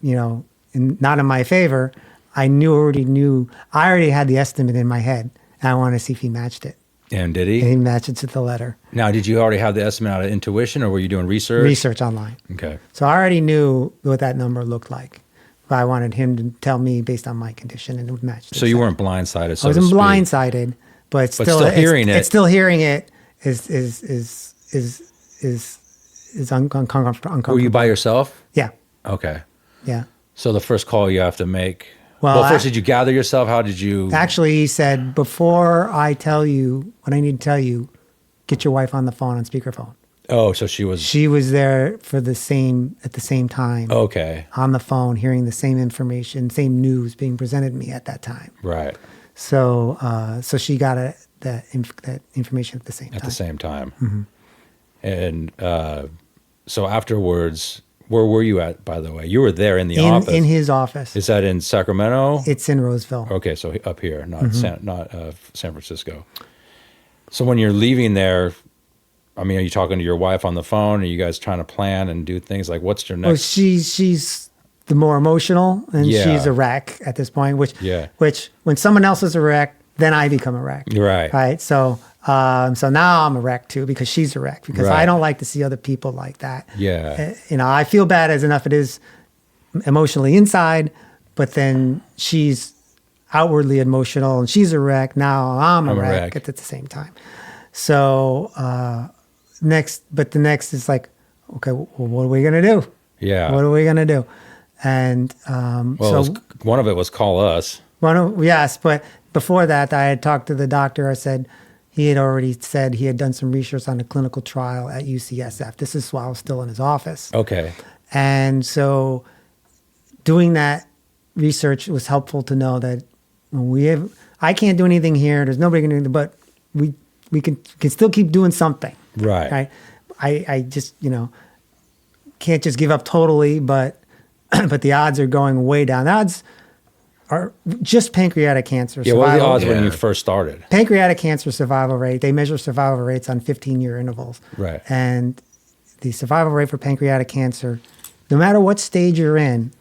Speaker 6: not in my favor, I already had the estimate in my head. And I wanted to see if he matched it.
Speaker 5: And did he?
Speaker 6: And he matched it to the letter.
Speaker 5: Now, did you already have the estimate out of intuition, or were you doing research?
Speaker 6: Research online.
Speaker 5: Okay.
Speaker 6: So I already knew what that number looked like. But I wanted him to tell me based on my condition, and it would match.
Speaker 5: So you weren't blindsided. So
Speaker 6: I wasn't blindsided, but still hearing it. It's still hearing it is uncomfortable.
Speaker 5: Were you by yourself?
Speaker 6: Yeah.
Speaker 5: Okay.
Speaker 6: Yeah.
Speaker 5: So the first call you have to make.
Speaker 6: Well,
Speaker 5: first, did you gather yourself? How did you?
Speaker 6: Actually, he said, before I tell you what I need to tell you, get your wife on the phone on speakerphone.
Speaker 5: Oh, so she was.
Speaker 6: She was there at the same time.
Speaker 5: Okay.
Speaker 6: On the phone, hearing the same information, same news being presented to me at that time.
Speaker 5: Right.
Speaker 6: So she got that information at the same time.
Speaker 5: At the same time.
Speaker 6: Mm-hmm.
Speaker 5: And so afterwards, where were you at, by the way? You were there in the office.
Speaker 6: In his office.
Speaker 5: Is that in Sacramento?
Speaker 6: It's in Roseville.
Speaker 5: Okay, so up here, not San Francisco. So when you're leaving there, I mean, are you talking to your wife on the phone? Are you guys trying to plan and do things like what's your next?
Speaker 6: Well, she's the more emotional, and she's a wreck at this point. Which when someone else is a wreck, then I become a wreck.
Speaker 5: Right.
Speaker 6: Right. So now I'm a wreck too because she's a wreck because I don't like to see other people like that.
Speaker 5: Yeah.
Speaker 6: I feel bad as enough it is emotionally inside, but then she's outwardly emotional and she's a wreck. Now I'm a wreck at the same time. So the next is like, okay, well, what are we gonna do?
Speaker 5: Yeah.
Speaker 6: What are we gonna do? And
Speaker 5: one of it was call us.
Speaker 6: Yes, but before that, I had talked to the doctor. I said he had already said he had done some research on a clinical trial at UCSF. This is while I was still in his office.
Speaker 5: Okay.
Speaker 6: And so doing that research was helpful to know that I can't do anything here. There's nobody can do anything, but we can still keep doing something.
Speaker 5: Right.
Speaker 6: Right. I just, can't just give up totally, but the odds are going way down. The odds are just pancreatic cancer survival.
Speaker 5: What were the odds when you first started?
Speaker 6: Pancreatic cancer survival rate, they measure survival rates on 15-year intervals.
Speaker 5: Right.
Speaker 6: And the survival rate for pancreatic cancer, no matter what stage you're in,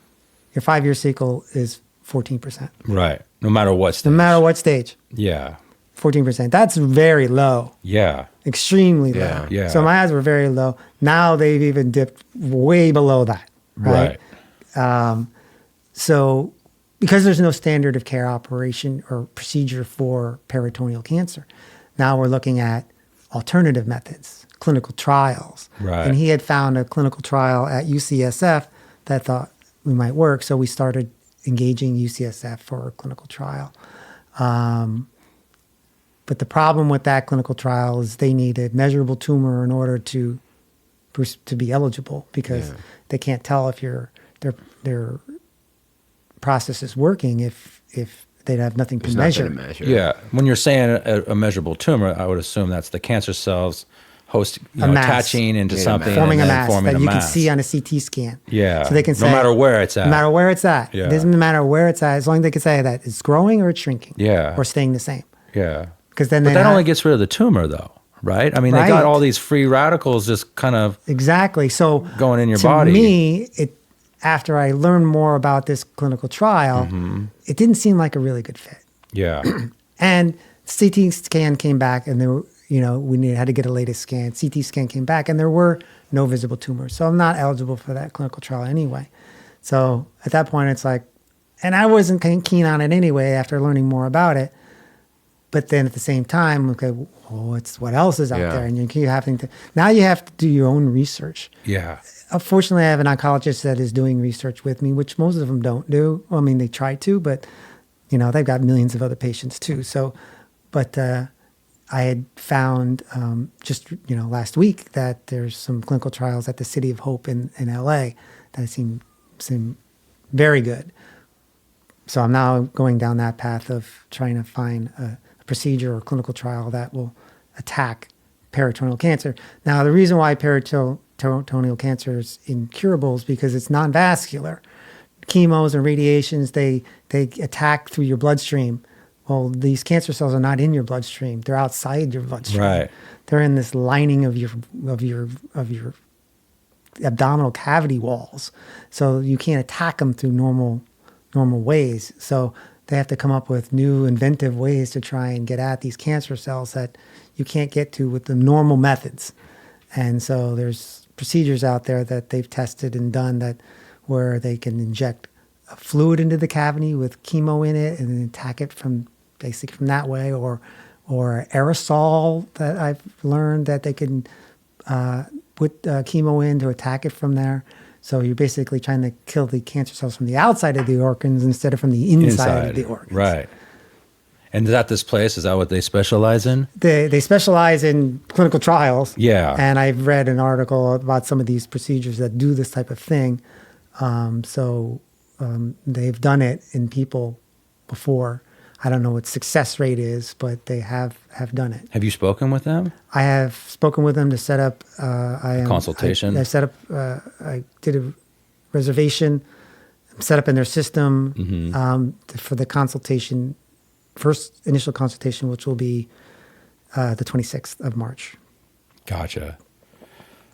Speaker 6: your 5-year cycle is 14%.
Speaker 5: Right. No matter what stage.
Speaker 6: No matter what stage.
Speaker 5: Yeah.
Speaker 6: 14%. That's very low.
Speaker 5: Yeah.
Speaker 6: Extremely low.
Speaker 5: Yeah.
Speaker 6: So my odds were very low. Now they've even dipped way below that. Right. So because there's no standard of care operation or procedure for peritoneal cancer, now we're looking at alternative methods, clinical trials.
Speaker 5: Right.
Speaker 6: And he had found a clinical trial at UCSF that thought we might work. So we started engaging UCSF for a clinical trial. But the problem with that clinical trial is they need a measurable tumor in order to be eligible, because they can't tell if their process is working if they'd have nothing to
Speaker 2: There's
Speaker 6: measure.
Speaker 2: nothing to measure.
Speaker 5: Yeah. When you're saying a measurable tumor, I would assume that's the cancer cells attaching into
Speaker 2: Yeah,
Speaker 5: something,
Speaker 6: Forming a
Speaker 5: and then
Speaker 6: mass
Speaker 5: forming
Speaker 6: that
Speaker 5: a
Speaker 6: you
Speaker 5: mass.
Speaker 6: can see on a CT scan.
Speaker 5: Yeah.
Speaker 6: So they can say,
Speaker 5: no matter where it's at.
Speaker 6: No matter where it's at.
Speaker 5: Yeah.
Speaker 6: It doesn't matter where it's at, as long as they can say that it's growing or it's shrinking.
Speaker 5: Yeah.
Speaker 6: Or staying the same.
Speaker 5: Yeah.
Speaker 6: Because then
Speaker 5: But
Speaker 6: they
Speaker 5: that
Speaker 6: have-
Speaker 5: only gets rid of the tumor, though, right? I mean, they
Speaker 6: Right.
Speaker 5: got all these free radicals just kind of
Speaker 6: Exactly. So
Speaker 5: going in your
Speaker 6: to
Speaker 5: body.
Speaker 6: me, after I learned more about this clinical trial,
Speaker 5: Mm-hmm.
Speaker 6: it didn't seem like a really good fit.
Speaker 5: Yeah.
Speaker 6: And CT scan came back, and there were, we had to get a latest scan. CT scan came back, and there were no visible tumors. So I'm not eligible for that clinical trial anyway. So at that point, it's like, and I wasn't keen on it anyway after learning more about it. But then at the same time, okay, what else is out
Speaker 2: Yeah.
Speaker 6: there? And you keep having to, now you have to do your own research.
Speaker 5: Yeah.
Speaker 6: Fortunately, I have an oncologist that is doing research with me, which most of them don't do. Well, I mean, they try to, but they've got millions of other patients too. So, but I had found just last week that there's some clinical trials at the City of Hope in LA that seem very good. So I'm now going down that path of trying to find a procedure or clinical trial that will attack peritoneal cancer. Now, the reason why peritoneal cancer is incurable is because it's non-vascular. Chemos and radiations, they attack through your bloodstream. Well, these cancer cells are not in your bloodstream; they're outside your bloodstream.
Speaker 5: Right.
Speaker 6: They're in this lining of your abdominal cavity walls, so you can't attack them through normal ways. So they have to come up with new inventive ways to try and get at these cancer cells that you can't get to with the normal methods. And so there's procedures out there that they've tested and done where they can inject a fluid into the cavity with chemo in it and then attack it from that way, or aerosol that I've learned that they can put chemo in to attack it from there. So you're basically trying to kill the cancer cells from the outside of the organs instead of from the inside of the organs.
Speaker 5: Right. And is that this place? Is that what they specialize in?
Speaker 6: They specialize in clinical trials.
Speaker 5: Yeah.
Speaker 6: And I've read an article about some of these procedures that do this type of thing. They've done it in people before. I don't know what success rate is, but they have done it.
Speaker 5: Have you spoken with them?
Speaker 6: I have spoken with them to set up
Speaker 5: consultation?
Speaker 6: I set up. I did a reservation, set up in their system for the consultation, first initial consultation, which will be the 26th of March.
Speaker 5: Gotcha.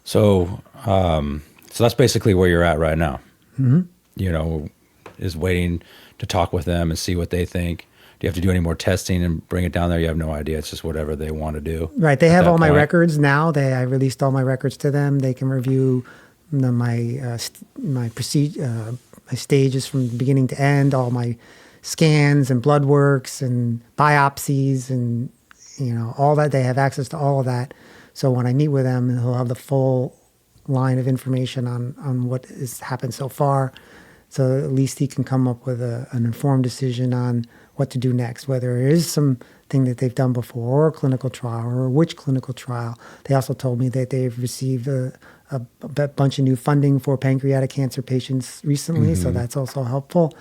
Speaker 5: So, so that's basically where you're at right now. Mm-hmm. Is waiting to talk with them and see what they think. Do you have to do any more testing and bring it down there? You have no idea. It's just whatever they want to do.
Speaker 6: Right. They have all my records now. I released all my records to them. They can review my procedure, my stages from beginning to end, all my scans and blood works and biopsies and all that. They have access to all of that. So when I meet with them, he'll have the full line of information on what has happened so far. So at least he can come up with an informed decision on what to do next, whether it is something that they've done before or a clinical trial or which clinical trial. They also told me that they've received a bunch of new funding for pancreatic cancer patients recently, so that's also helpful.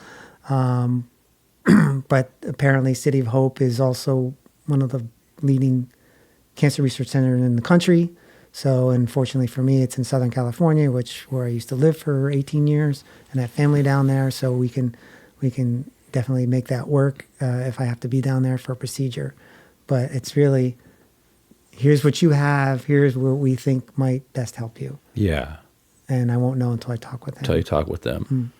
Speaker 6: But apparently City of Hope is also one of the leading cancer research centers in the country. So unfortunately for me, it's in Southern California, where I used to live for 18 years and have family down there. So we can definitely make that work if I have to be down there for a procedure. But it's really, here's what you have, here's what we think might best help you.
Speaker 5: Yeah.
Speaker 6: And I won't know until I talk with them.
Speaker 5: Until you talk with them.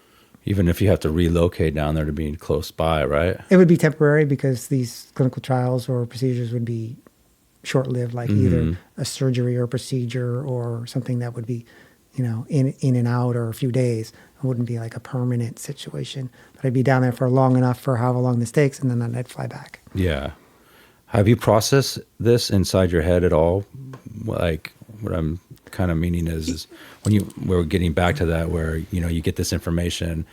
Speaker 5: Even if you have to relocate down there to be close by, right?
Speaker 6: It would be temporary because these clinical trials or procedures would be short-lived, like either a surgery or a procedure or something that would be, in and out or a few days. It wouldn't be like a permanent situation. But I'd be down there for long enough for however long this takes, and then I'd fly back.
Speaker 5: Yeah. Have you processed this inside your head at all? Like what I'm kind of meaning is when we're getting back to that, where, you get this information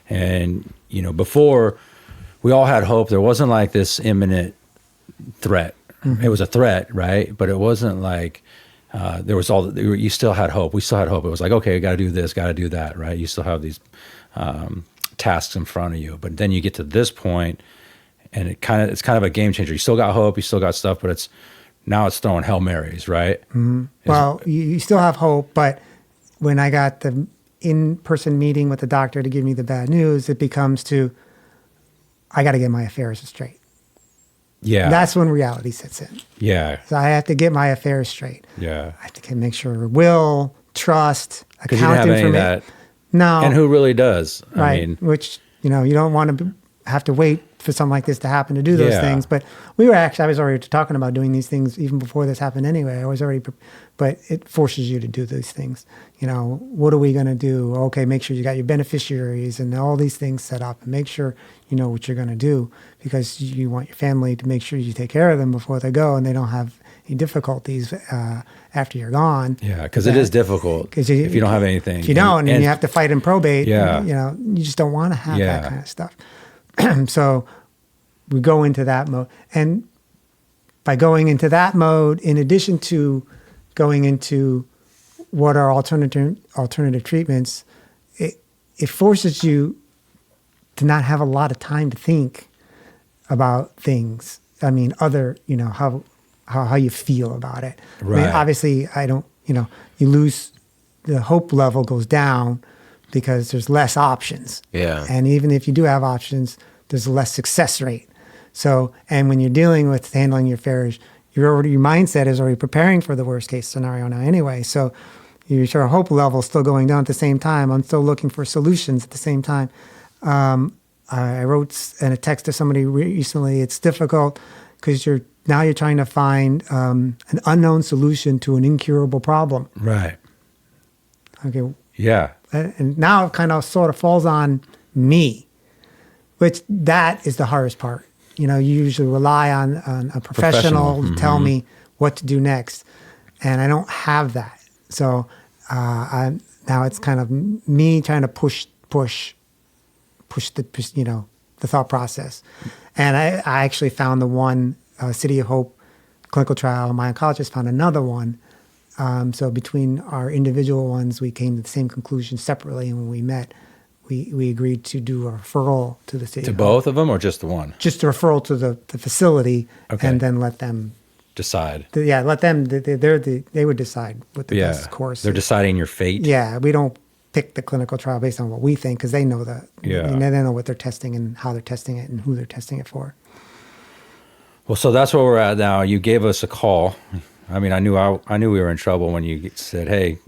Speaker 5: and, before we all had hope. There wasn't like this imminent threat. Mm-hmm. It was a threat, right? But it wasn't like, you still had hope. We still had hope. It was like, okay, we got to do this, got to do that, right? You still have these tasks in front of you. But then you get to this point, and it's kind of a game changer. You still got hope, you still got stuff, but now it's throwing Hail Marys, right?
Speaker 6: Mm-hmm. Well, you still have hope, but when I got the in-person meeting with the doctor to give me the bad news, it becomes I got to get my affairs straight.
Speaker 5: Yeah.
Speaker 6: That's when reality sets in.
Speaker 5: Yeah.
Speaker 6: So I have to get my affairs straight.
Speaker 5: Yeah.
Speaker 6: I have to make sure will, trust, account information. No.
Speaker 5: And who really does?
Speaker 6: Right. I mean, which, you don't want to have to wait for something like this to happen to do those things. But I was already talking about doing these things even before this happened anyway. But it forces you to do these things. What are we going to do? Okay, make sure you got your beneficiaries and all these things set up, and make sure you know what you're going to do, because you want your family to make sure you take care of them before they go and they don't have any difficulties after you're gone.
Speaker 5: Yeah, because it is difficult if you don't have anything.
Speaker 6: If you don't, and you have to fight in probate,
Speaker 5: yeah.
Speaker 6: You just don't want to have that kind of stuff. So we go into that mode. And by going into that mode, in addition to going into what are alternative treatments, it forces you to not have a lot of time to think about things. I mean, how you feel about it.
Speaker 5: Right.
Speaker 6: I mean, obviously, you lose, the hope level goes down because there's less options.
Speaker 2: Yeah.
Speaker 6: And even if you do have options, there's a less success rate. So, and when you're dealing with handling your affairs, your mindset is already preparing for the worst case scenario now anyway. So your hope level is still going down at the same time. I'm still looking for solutions at the same time. I wrote in a text to somebody recently, it's difficult because you're trying to find an unknown solution to an incurable problem.
Speaker 5: Right.
Speaker 6: Okay.
Speaker 5: Yeah.
Speaker 6: And now it kind of sort of falls on me, which that is the hardest part. You usually rely on a professional to tell me what to do next. And I don't have that. So now it's kind of me trying to push the thought process. And I actually found the one City of Hope clinical trial. My oncologist found another one. So between our individual ones, we came to the same conclusion separately. And when we met, we agreed to do a referral to the City
Speaker 5: To
Speaker 6: of
Speaker 5: both
Speaker 6: Hope.
Speaker 5: of them, or just the one?
Speaker 6: Just a referral to the facility,
Speaker 5: Okay.
Speaker 6: and then let them
Speaker 5: decide.
Speaker 6: let them. They would decide what the best course.
Speaker 5: They're
Speaker 6: is.
Speaker 5: deciding your fate.
Speaker 6: Yeah, we don't pick the clinical trial based on what we think, because they know that.
Speaker 5: Yeah.
Speaker 6: They know what they're testing and how they're testing it and who they're testing it for.
Speaker 5: Well, so that's where we're at now. You gave us a call. I mean, I knew we were in trouble when you said, "Hey,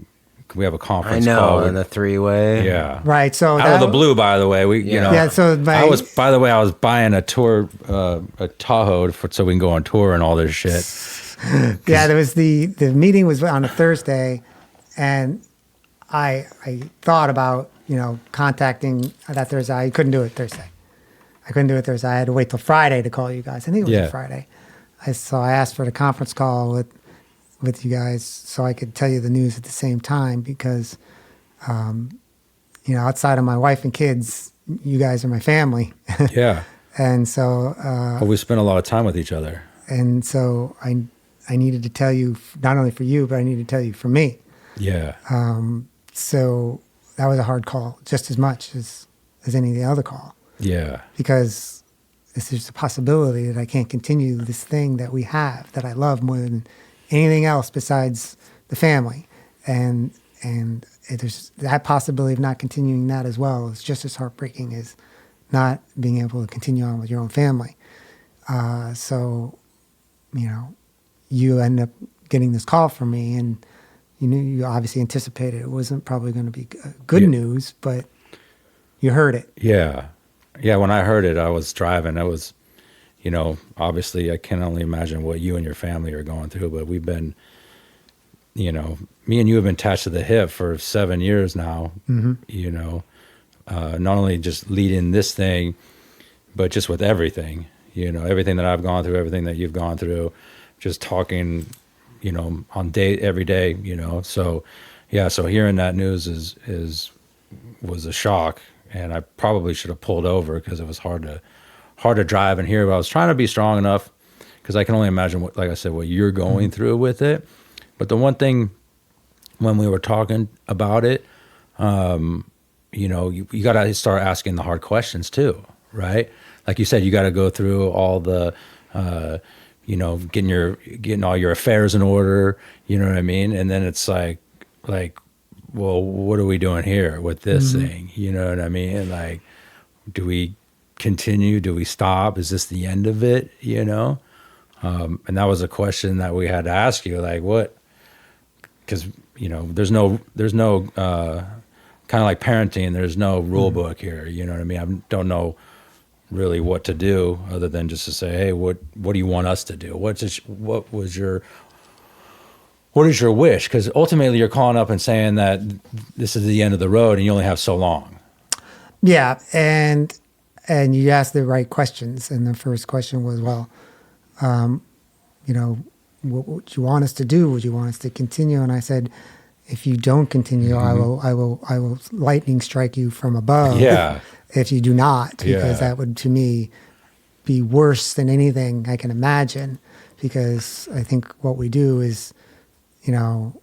Speaker 5: can we have a conference call?"
Speaker 2: on the three-way.
Speaker 5: Yeah.
Speaker 6: Right. So
Speaker 5: out of the blue, by the way,
Speaker 6: Yeah. So
Speaker 5: I was buying a tour, a Tahoe, so we can go on tour and all this shit.
Speaker 6: Yeah, there was the meeting was on a Thursday, and I thought about contacting that Thursday. I couldn't do it Thursday. I had to wait till Friday to call you guys. I think it was a Friday. So I asked for the conference call with you guys so I could tell you the news at the same time, because outside of my wife and kids, you guys are my family.
Speaker 5: Yeah.
Speaker 6: And so
Speaker 5: we spent a lot of time with each other.
Speaker 6: And so I needed to tell you, not only for you, but I needed to tell you for me.
Speaker 5: Yeah.
Speaker 6: So that was a hard call, just as much as any of the other call.
Speaker 5: Yeah.
Speaker 6: Because there's a possibility that I can't continue this thing that we have, that I love more than anything else besides the family. And there's that possibility of not continuing that as well is just as heartbreaking as not being able to continue on with your own family. So, you end up getting this call from me, and you obviously anticipated it wasn't probably going to be good news, but you heard it.
Speaker 5: Yeah. Yeah, when I heard it, I was driving. I was, obviously I can only imagine what you and your family are going through, but we've been, me and you have been attached to the hip for 7 years now, not only just leading this thing, but just with everything, You know, everything that I've gone through, everything that you've gone through, just talking, you know, every day, you know. So yeah, so hearing that news was a shock, and I probably should have pulled over because it was hard to drive and hear. But I was trying to be strong enough because I can only imagine what, like I said, what you're going through with it. But the one thing when we were talking about it, you know, you got to start asking the hard questions too, right? Like you said, you got to go through all the, you know, getting all your affairs in order. You know what I mean? And then it's like, well, what are we doing here with this thing? You know what I mean? Like, do we continue? Do we stop? Is this the end of it? You know? And that was a question that we had to ask you, like, what? Because, you know, there's no kind of like parenting. There's no rule book here. You know what I mean? I don't know really what to do other than just to say, hey, what do you want us to do? What is your wish? Because ultimately you're calling up and saying that this is the end of the road and you only have so long.
Speaker 6: Yeah, and you asked the right questions. And the first question was, well, you know, what would you want us to do? Would you want us to continue? And I said, if you don't continue, I will lightning strike you from above.
Speaker 5: Yeah.
Speaker 6: If you do not, because that would, to me, be worse than anything I can imagine. Because I think what we do is, you know,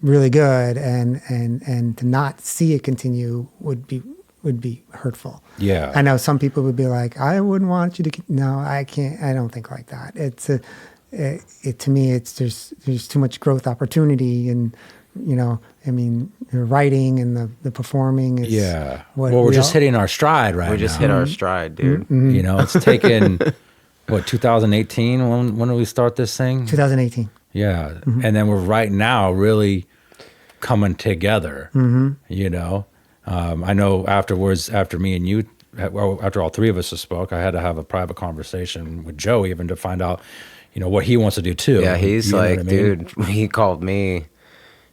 Speaker 6: really good, and to not see it continue would be hurtful.
Speaker 5: Yeah.
Speaker 6: I know some people would be like, I wouldn't want you to. No, I can't. I don't think like that. To me, there's too much growth opportunity, and you know, I mean, the writing and the performing is
Speaker 5: well, we're just hitting our stride right now.
Speaker 2: We just hit our stride, dude.
Speaker 5: You know, it's taken what, 2018? When did we start this thing?
Speaker 6: 2018.
Speaker 5: Yeah, and then we're right now really coming together. You know, I know afterwards, after me and you, after all three of us spoke, I had to have a private conversation with Joe even to find out, you know, what he wants to do too.
Speaker 2: Yeah, he's
Speaker 5: you know
Speaker 2: like,
Speaker 5: what I mean?
Speaker 2: dude, he called me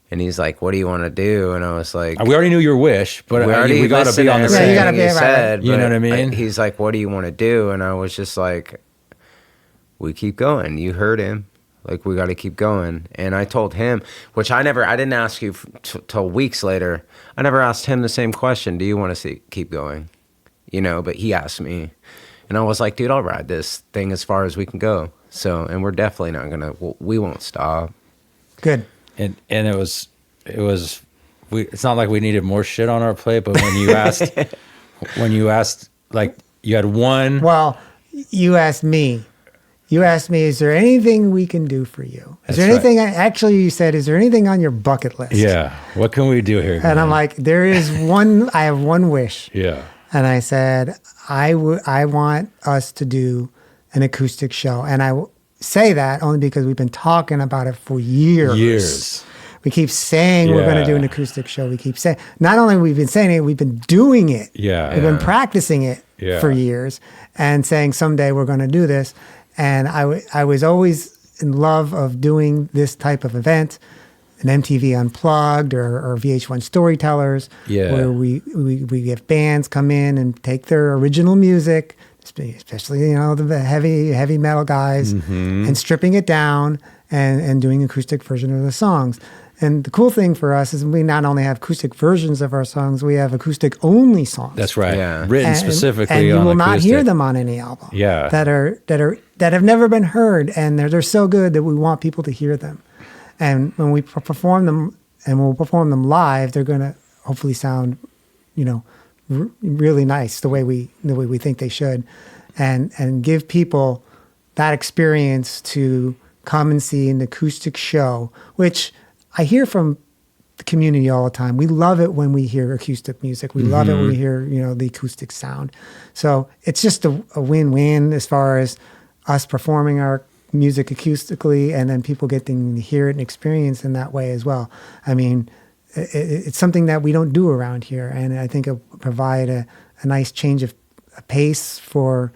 Speaker 2: and he's like, what do you want to do? And I was like,
Speaker 5: we already knew your wish, but we got to be on the
Speaker 6: Yeah,
Speaker 5: same.
Speaker 6: you gotta be
Speaker 2: he
Speaker 6: right.
Speaker 2: said,
Speaker 5: You know
Speaker 2: but
Speaker 5: what I mean?
Speaker 2: He's like, what do you want to do? And I was just like, we keep going. You heard him. Like, we got to keep going. And I told him, which I didn't ask you till weeks later. I never asked him the same question. Do you want to keep going? You know, but he asked me. And I was like, dude, I'll ride this thing as far as we can go. So, and we're definitely not going to, we won't stop.
Speaker 6: Good.
Speaker 5: And it was, it's not like we needed more shit on our plate, but when you asked, like, you had one.
Speaker 6: Well, you asked me, is there anything we can do for you? Is there anything, actually you said, is there anything on your bucket list?
Speaker 5: Yeah. What can we do here?
Speaker 6: And
Speaker 5: man?
Speaker 6: I'm like, there is one, I have one wish.
Speaker 5: Yeah.
Speaker 6: And I said, I want us to do an acoustic show. And I say that only because we've been talking about it for years. We keep saying we're going to do an acoustic show. We keep saying, not only we've been saying it, we've been doing it.
Speaker 5: Yeah.
Speaker 6: We've been practicing it for years and saying someday we're going to do this. And I was always in love of doing this type of event, an MTV Unplugged or VH1 Storytellers, where we have bands come in and take their original music, especially, you know, the heavy metal guys, and stripping it down and doing acoustic version of the songs. And the cool thing for us is we not only have acoustic versions of our songs, we have acoustic only songs.
Speaker 5: That's right.
Speaker 2: Yeah.
Speaker 5: Written specifically
Speaker 6: and you
Speaker 5: on
Speaker 6: will not
Speaker 5: acoustic.
Speaker 6: hear them on any album.
Speaker 5: Yeah.
Speaker 6: That have never been heard, and they're so good that we want people to hear them. And when we perform them, and we'll perform them live, they're going to hopefully sound, you know, really nice the way we think they should, and give people that experience to come and see an acoustic show, which I hear from the community all the time. We love it when we hear acoustic music. We love it when we hear, you know, the acoustic sound. So it's just a win-win as far as us performing our music acoustically, and then people getting to hear it and experience in that way as well. I mean, it's something that we don't do around here, and I think it'll provide a nice change of pace for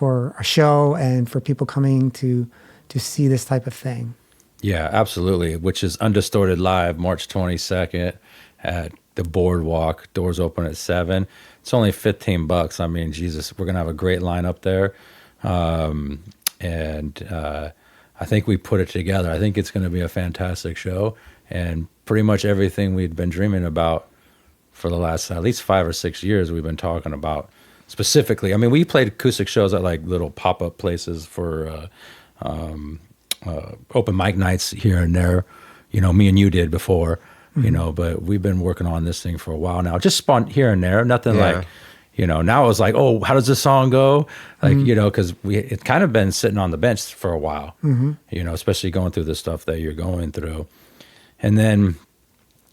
Speaker 6: a show and for people coming to see this type of thing.
Speaker 5: Yeah, absolutely. Which is Undistorted Live, March 22nd at the Boardwalk. Doors open at 7. It's only $15. I mean, Jesus, we're gonna have a great lineup there. I think we put it together. I think it's going to be a fantastic show, and pretty much everything we'd been dreaming about for the last at least 5 or 6 years we've been talking about specifically. I mean, we played acoustic shows at like little pop-up places for open mic nights here and there. You know, me and you did before, you know, but we've been working on this thing for a while now. Just spawned here and there, nothing like, you know, now it was like, oh, how does this song go? Like, you know, because it's kind of been sitting on the bench for a while, you know, especially going through the stuff that you're going through. And then,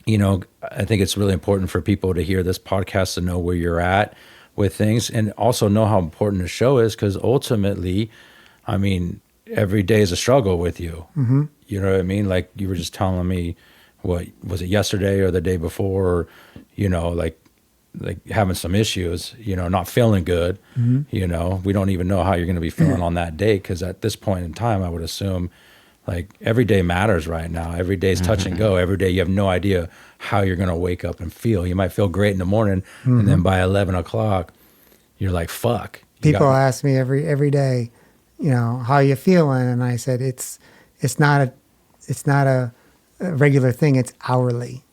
Speaker 5: you know, I think it's really important for people to hear this podcast to know where you're at with things, and also know how important the show is, because ultimately, I mean, every day is a struggle with you. You know what I mean? Like you were just telling me, what was it, yesterday or the day before, or, you know, like having some issues, you know, not feeling good. You know, we don't even know how you're going to be feeling on that day, because at this point in time, I would assume like every day matters right now. Every day is touch and go. Every day you have no idea how you're going to wake up and feel. You might feel great in the morning, and then by 11 o'clock, you're like, fuck.
Speaker 6: People ask me every day, you know, how you feeling? And I said, it's not a regular thing. It's hourly.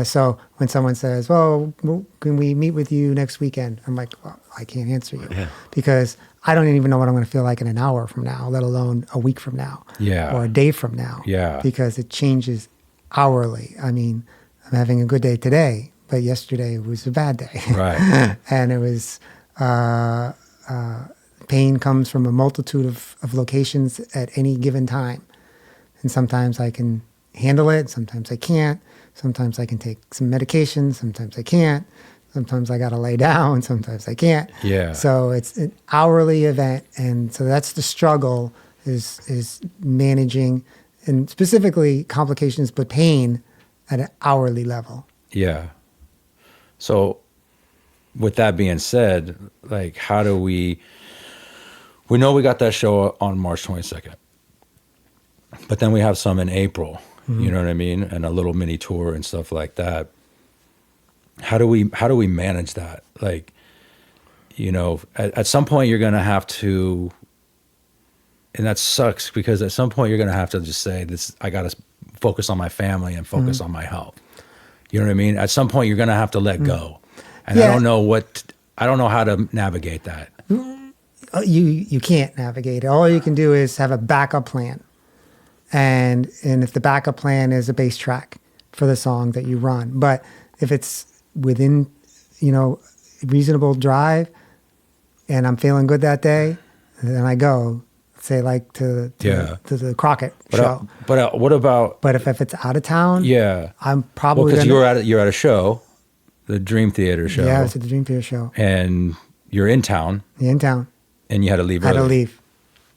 Speaker 6: So when someone says, well, can we meet with you next weekend? I'm like, well, I can't answer you because I don't even know what I'm going to feel like in an hour from now, let alone a week from now or a day from now. Because it changes hourly. I mean, I'm having a good day today, but yesterday was a bad day.
Speaker 5: Right.
Speaker 6: And it was, pain comes from a multitude of locations at any given time. And sometimes I can handle it. Sometimes I can't. Sometimes I can take some medication. Sometimes I can't. Sometimes I got to lay down. Sometimes I can't.
Speaker 5: Yeah.
Speaker 6: So it's an hourly event. And so that's the struggle is managing, and specifically complications, but pain at an hourly level.
Speaker 5: Yeah. So with that being said, like, how do we know we got that show on March 22nd, but then we have some in April, you know what I mean? And a little mini tour and stuff like that. How do we manage that? Like, you know, at some point you're going to have to, and that sucks, because at some point you're going to have to just say this, I got to focus on my family and focus on my health. You know what I mean? At some point you're going to have to let go. And I don't know how to navigate that.
Speaker 6: You can't navigate it. All you can do is have a backup plan. And if the backup plan is a bass track for the song that you run, but if it's within, you know, reasonable drive, and I'm feeling good that day, then I go, say like to the Crockett show.
Speaker 5: But what about?
Speaker 6: But if it's out of town, I'm probably
Speaker 5: because you're at a show, the Dream Theater show.
Speaker 6: Yeah, it's at the Dream Theater show,
Speaker 5: and you're in town.
Speaker 6: You're in town,
Speaker 5: and you had to leave.
Speaker 6: I had to leave.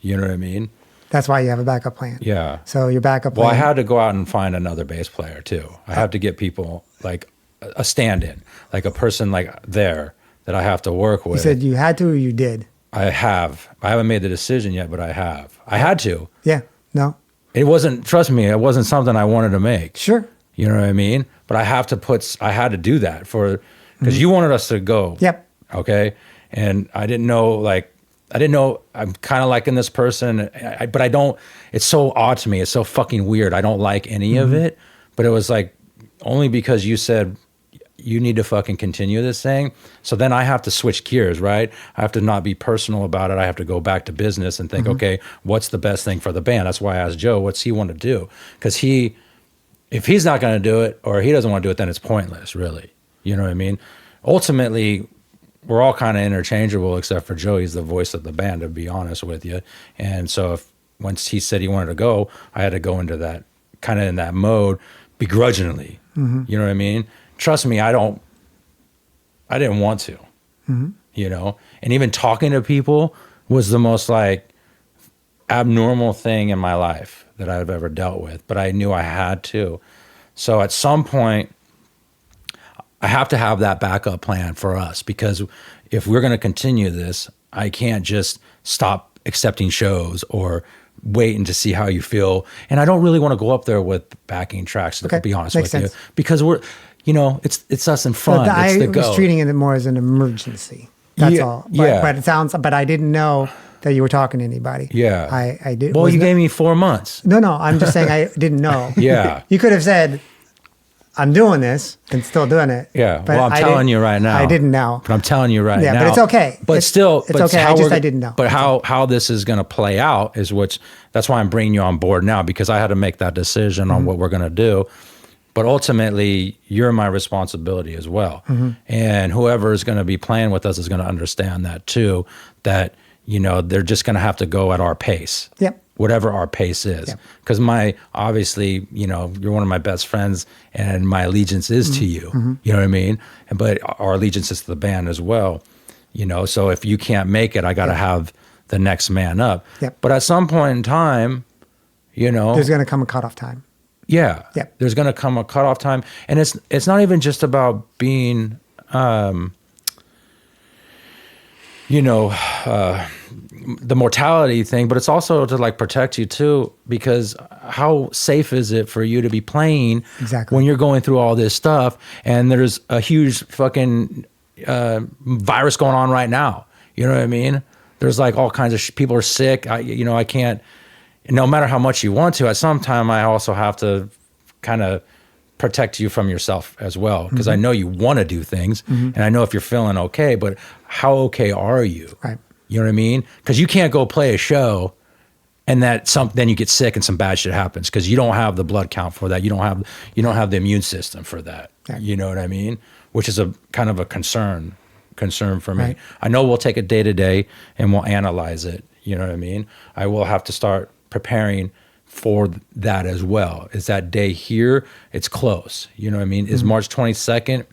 Speaker 5: You know what I mean?
Speaker 6: That's why you have a backup plan.
Speaker 5: Yeah.
Speaker 6: So your backup plan.
Speaker 5: Well, I had to go out and find another bass player too. I have to get people like a stand-in, like a person like there that I have to work with.
Speaker 6: You said you had to, or you did?
Speaker 5: I haven't made the decision yet, but I have. I had to.
Speaker 6: Yeah. No.
Speaker 5: It wasn't, trust me, it wasn't something I wanted to make.
Speaker 6: Sure.
Speaker 5: You know what I mean? But I had to do that because you wanted us to go.
Speaker 6: Yep.
Speaker 5: Okay. And I didn't know I'm kind of liking this person, but I don't, it's so odd to me. It's so fucking weird. I don't like any of it, but it was like only because you said you need to fucking continue this thing. So then I have to switch gears, right? I have to not be personal about it. I have to go back to business and think, okay, what's the best thing for the band? That's why I asked Joe, what's he want to do? Because if he's not going to do it, or he doesn't want to do it, then it's pointless, really. You know what I mean? Ultimately, we're all kind of interchangeable, except for Joe. He's the voice of the band, to be honest with you. And so once he said he wanted to go, I had to go into that, kind of in that mode, begrudgingly. You know what I mean? Trust me, I didn't want to, you know? And even talking to people was the most like abnormal thing in my life that I've ever dealt with, but I knew I had to. So at some point, I have to have that backup plan for us, because if we're going to continue this, I can't just stop accepting shows or waiting to see how you feel. And I don't really want to go up there with backing tracks, to be honest with you, because we're, you know, it's us in front.
Speaker 6: I was treating it more as an emergency. That's all. But it sounds, but I didn't know that you were talking to anybody.
Speaker 5: Yeah.
Speaker 6: I did.
Speaker 5: Well, you
Speaker 6: wasn't
Speaker 5: gave me 4 months.
Speaker 6: No, I'm just saying I didn't know.
Speaker 5: Yeah.
Speaker 6: You could have said, I'm doing this and still doing it.
Speaker 5: Yeah.
Speaker 6: But
Speaker 5: Well, I'm telling you right now.
Speaker 6: I didn't know.
Speaker 5: But I'm telling you right now.
Speaker 6: Yeah, but it's okay.
Speaker 5: But still,
Speaker 6: it's okay. I didn't know.
Speaker 5: But how this is going to play out is that's why I'm bringing you on board now, because I had to make that decision on what we're going to do. But ultimately, you're my responsibility as well. And whoever is going to be playing with us is going to understand that too, that, they're just going to have to go at our pace.
Speaker 6: Yep.
Speaker 5: Whatever our pace is. Because obviously, you're one of my best friends and my allegiance is to you. You know what I mean? But our allegiance is to the band as well. So if you can't make it, I got to have the next man up.
Speaker 6: Yep.
Speaker 5: But at some point in time,
Speaker 6: there's going to come a cutoff time.
Speaker 5: Yeah.
Speaker 6: Yep.
Speaker 5: There's going to come a cutoff time. And it's not even just about being, the mortality thing, but it's also to like protect you too, because how safe is it for you to be playing when you're going through all this stuff and there's a huge fucking virus going on right now? You know what I mean? There's like all kinds of people are sick. I can't, no matter how much you want to, at some time I also have to kind of protect you from yourself as well, because I know you want to do things and I know if you're feeling okay, but how okay are you?
Speaker 6: Right.
Speaker 5: You know what I mean? Because you can't go play a show and then you get sick and some bad shit happens because you don't have the blood count for that. You don't have the immune system for that.
Speaker 6: Right.
Speaker 5: You know what I mean? Which is a kind of a concern for me.
Speaker 6: Right.
Speaker 5: I know we'll take it day to day and we'll analyze it. You know what I mean? I will have to start preparing for that as well. Is that day here? It's close. You know what I mean? Is March 22nd,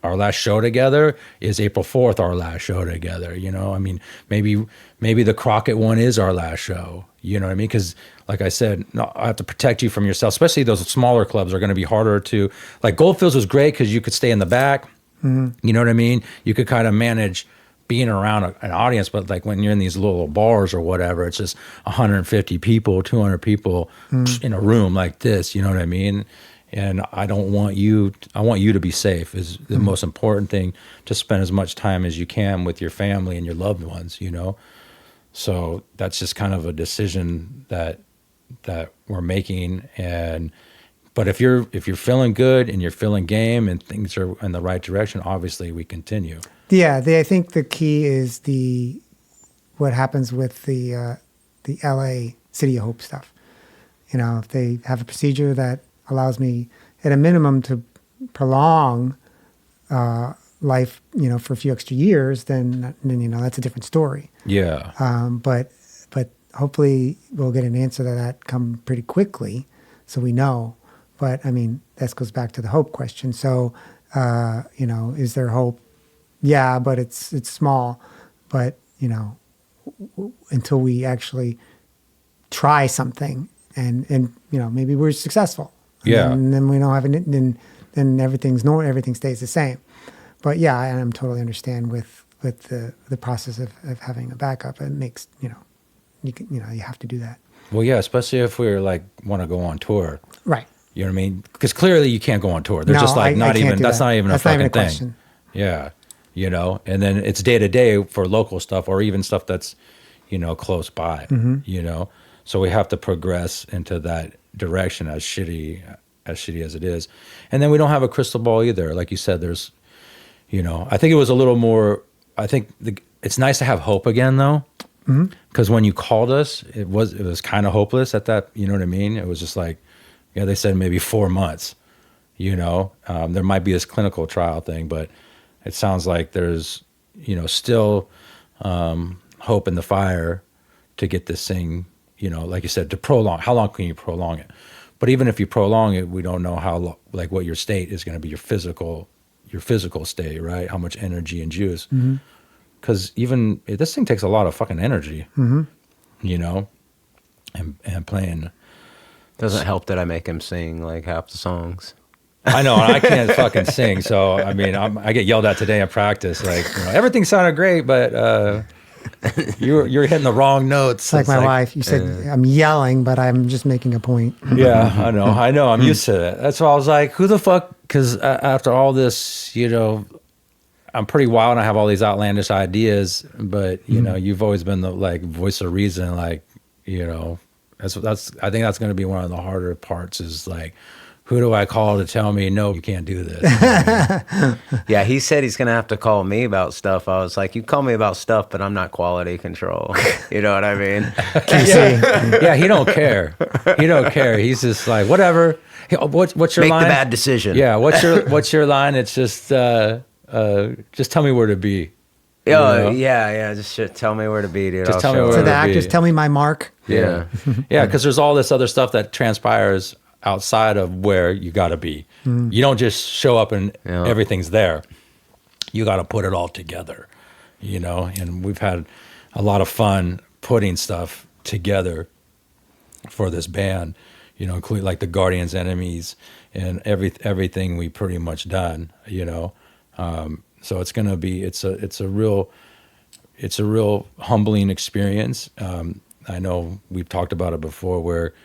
Speaker 5: our last show together? Is April 4th our last show together? I mean, maybe the Crockett one is our last show. You know what I mean? Because like I said, no, I have to protect you from yourself, especially those smaller clubs are going to be harder to, like Goldfields was great because you could stay in the back. You know what I mean? You could kind of manage being around an audience, but like when you're in these little bars or whatever, it's just 150 people, 200 people in a room like this, you know what I mean? And I want you to be safe is the most important thing, to spend as much time as you can with your family and your loved ones, So that's just kind of a decision that we're making. But if you're feeling good and you're feeling game and things are in the right direction, obviously we continue.
Speaker 6: Yeah, I think the key is what happens with the LA City of Hope stuff. If they have a procedure that allows me at a minimum to prolong life, for a few extra years, then that's a different story.
Speaker 5: Yeah.
Speaker 6: But hopefully we'll get an answer to that come pretty quickly, so we know. But I mean, this goes back to the hope question. So, is there hope? Yeah, but it's small. But until we actually try something, and maybe we're successful.
Speaker 5: Yeah.
Speaker 6: And then we don't have then everything stays the same. But yeah, I totally understand with the process of having a backup. It makes you have to do that.
Speaker 5: Well, yeah, especially if we're like want to go on tour.
Speaker 6: Right.
Speaker 5: You know what I mean? Because clearly you can't go on tour. There's just like
Speaker 6: that's
Speaker 5: not even a fucking thing.
Speaker 6: Question.
Speaker 5: Yeah. And then it's day to day for local stuff or even stuff that's, close by, So we have to progress into that direction as shitty as it is. And then we don't have a crystal ball either. Like you said, there's, I think it was a little more, it's nice to have hope again though. Because when you called us, it was kind of hopeless at that, you know what I mean? It was just like, they said maybe 4 months, there might be this clinical trial thing, but it sounds like there's, still hope in the fire to get this thing, like you said, to prolong. How long can you prolong it? But even if you prolong it, we don't know how, like what your state is going to be, your physical state, right? How much energy and juice. Because even this thing takes a lot of fucking energy, and playing.
Speaker 2: Doesn't help that I make him sing like half the songs.
Speaker 5: I know, I can't fucking sing, so I mean, I get yelled at today in practice. Like, everything sounded great, but you're hitting the wrong notes.
Speaker 6: It's like my wife. You said I'm yelling, but I'm just making a point.
Speaker 5: Yeah, I know. I'm used to that. That's why I was like, who the fuck? Because after all this, I'm pretty wild and I have all these outlandish ideas, but you know, you've always been the like voice of reason. Like, you know, that's I think that's going to be one of the harder parts is like, who do I call to tell me, no, you can't do this?
Speaker 2: Yeah, he said he's going to have to call me about stuff. I was like, you call me about stuff, but I'm not quality control. You know what I mean?
Speaker 5: Yeah, he don't care. He don't care. He's just like, whatever. What's your
Speaker 2: Make
Speaker 5: line?
Speaker 2: the bad decision.
Speaker 5: Yeah, what's your line? It's just tell me where to be.
Speaker 2: Oh,
Speaker 5: You know?
Speaker 2: yeah. Just tell me where to be, dude.
Speaker 5: Just
Speaker 2: I'll
Speaker 5: tell me
Speaker 2: show
Speaker 5: where
Speaker 6: To
Speaker 2: up.
Speaker 6: the
Speaker 5: be.
Speaker 6: actors, tell me my mark.
Speaker 2: Yeah.
Speaker 5: Yeah, because there's all this other stuff that transpires outside of where you got to be. You don't just show up and
Speaker 2: Yeah.
Speaker 5: everything's there. You got to put it all together, you know. And we've had a lot of fun putting stuff together for this band, you know, including like the Guardians, Enemies, and everything we pretty much done, you know. So it's gonna be it's a real humbling experience. I know we've talked about it before, where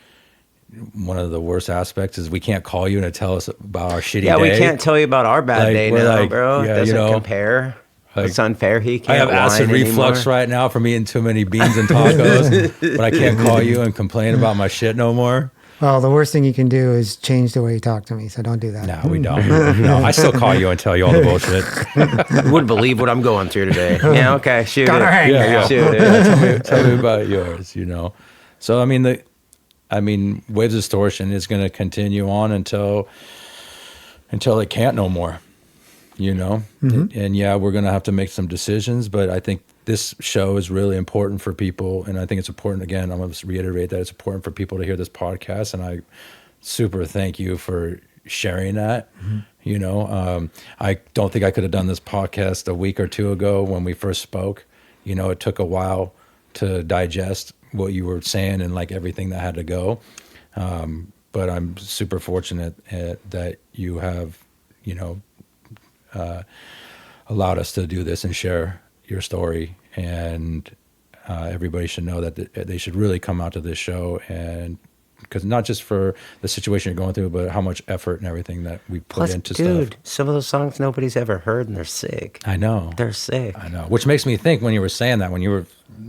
Speaker 5: one of the worst aspects is we can't call you and tell us about our shitty
Speaker 2: Yeah,
Speaker 5: day.
Speaker 2: we can't tell you about our bad
Speaker 5: Like,
Speaker 2: day
Speaker 5: we're
Speaker 2: now,
Speaker 5: like,
Speaker 2: bro.
Speaker 5: yeah,
Speaker 2: It doesn't
Speaker 5: you know,
Speaker 2: compare.
Speaker 5: like,
Speaker 2: It's unfair. He
Speaker 5: I
Speaker 2: can't
Speaker 5: have acid
Speaker 2: whine
Speaker 5: reflux
Speaker 2: anymore.
Speaker 5: right now from eating too many beans and tacos, but I can't call you and complain about my shit no more.
Speaker 6: Well, the worst thing you can do is change the way you talk to me. So don't do that.
Speaker 5: No, we don't. No, I still call you and tell you all the bullshit.
Speaker 2: You wouldn't believe what I'm going through today. Yeah, okay, shoot
Speaker 6: Gotta
Speaker 2: it.
Speaker 6: hang
Speaker 5: Yeah, yeah.
Speaker 2: Shoot it.
Speaker 5: Tell me about yours, you know. So I mean Waves of Distortion is going to continue on until it can't no more, you know. And yeah, we're going to have to make some decisions, but I think this show is really important for people, and I think it's important, again, I'm going to reiterate that it's important for people to hear this podcast, and I super thank you for sharing that. You know, I don't think I could have done this podcast a week or two ago when we first spoke. You know, it took a while to digest what you were saying and like everything that had to go. But I'm super fortunate that you have, you know, allowed us to do this and share your story. And everybody should know that they should really come out to this show, and because not just for the situation you're going through, but how much effort and everything that we put
Speaker 2: Plus,
Speaker 5: into
Speaker 2: dude,
Speaker 5: stuff.
Speaker 2: some of those songs nobody's ever heard, and they're sick.
Speaker 5: I know.
Speaker 2: They're sick.
Speaker 5: I know. Which makes me think when you were saying that, when you were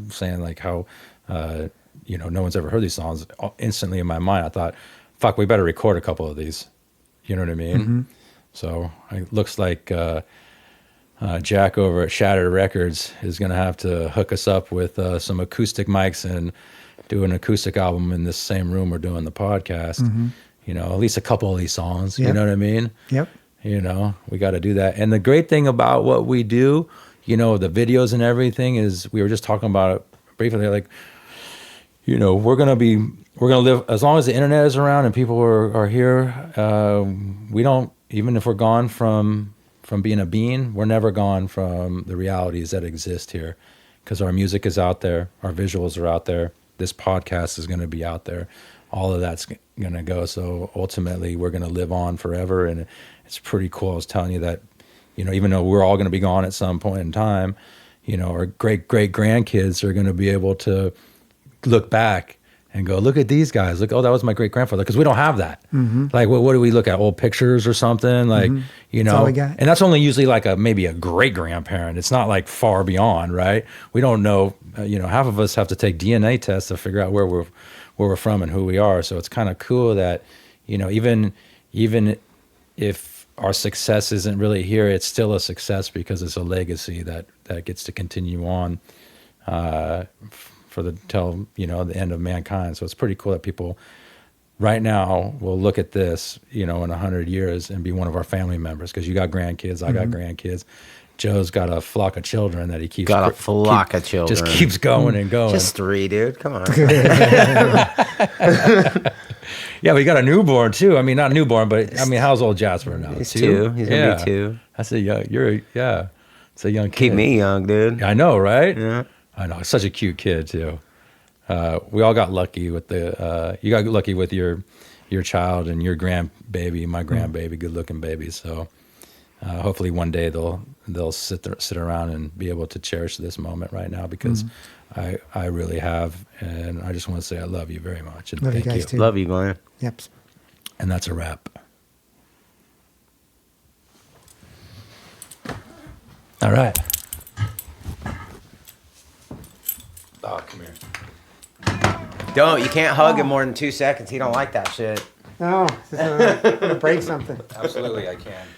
Speaker 5: saying like how, you know, no one's ever heard these songs, instantly in my mind, I thought, fuck, we better record a couple of these. You know what I mean? So it looks like Jack over at Shattered Records is going to have to hook us up with some acoustic mics and do an acoustic album in this same room we're doing the podcast. You know, at least a couple of these songs. You
Speaker 6: Yep.
Speaker 5: know what I mean?
Speaker 6: Yep.
Speaker 5: You know, we got to do that. And the great thing about what we do, you know, the videos and everything is, we were just talking about it briefly, like, you know, we're going to live, as long as the internet is around and people are here, we don't, even if we're gone from being a being, we're never gone from the realities that exist here, because our music is out there, our visuals are out there, this podcast is going to be out there, all of that's going to go. So ultimately we're going to live on forever. And it's pretty cool. I was telling you that, you know, even though we're all going to be gone at some point in time, you know, our great grandkids are going to be able to look back and go, look at these guys. Look, oh, that was my great grandfather. Because we don't have that. Like, what do we look at? Old pictures or something? Like, you know,
Speaker 6: all we got.
Speaker 5: and that's only usually like maybe a great grandparent. It's not like far beyond, right? We don't know. You know, half of us have to take DNA tests to figure out where we're from and who we are. So it's kind of cool that, you know, even if our success isn't really here, it's still a success because it's a legacy that gets to continue on. Till you know, the end of mankind. So it's pretty cool that people right now will look at this, you know, in 100 years and be one of our family members, because you got grandkids, I got grandkids. Joe's got a flock of children that he keeps
Speaker 2: Got a flock of children.
Speaker 5: just keeps going and going.
Speaker 2: Just 3, dude. Come on.
Speaker 5: Yeah, we got a newborn too. I mean, not newborn, but I mean, how's old Jasper now?
Speaker 2: He's 2. He's gonna be 2.
Speaker 5: That's a young. It's a young kid.
Speaker 2: Keep me young, dude.
Speaker 5: I know, right?
Speaker 2: Yeah.
Speaker 5: I know. Such a cute kid too. We all got lucky with you got lucky with your child and your grandbaby, my grandbaby, good looking baby. So hopefully one day they'll sit around and be able to cherish this moment right now, because I really have, and I just want to say I love you very much and
Speaker 6: Love you
Speaker 5: thank
Speaker 6: guys
Speaker 5: you.
Speaker 6: too.
Speaker 2: Love you, Glenn.
Speaker 6: Yep.
Speaker 5: And that's a wrap. All right. Oh, come here.
Speaker 2: Don't. You can't hug him more than 2 seconds. He don't like that shit.
Speaker 6: No, this is gonna break something.
Speaker 5: Absolutely, I can.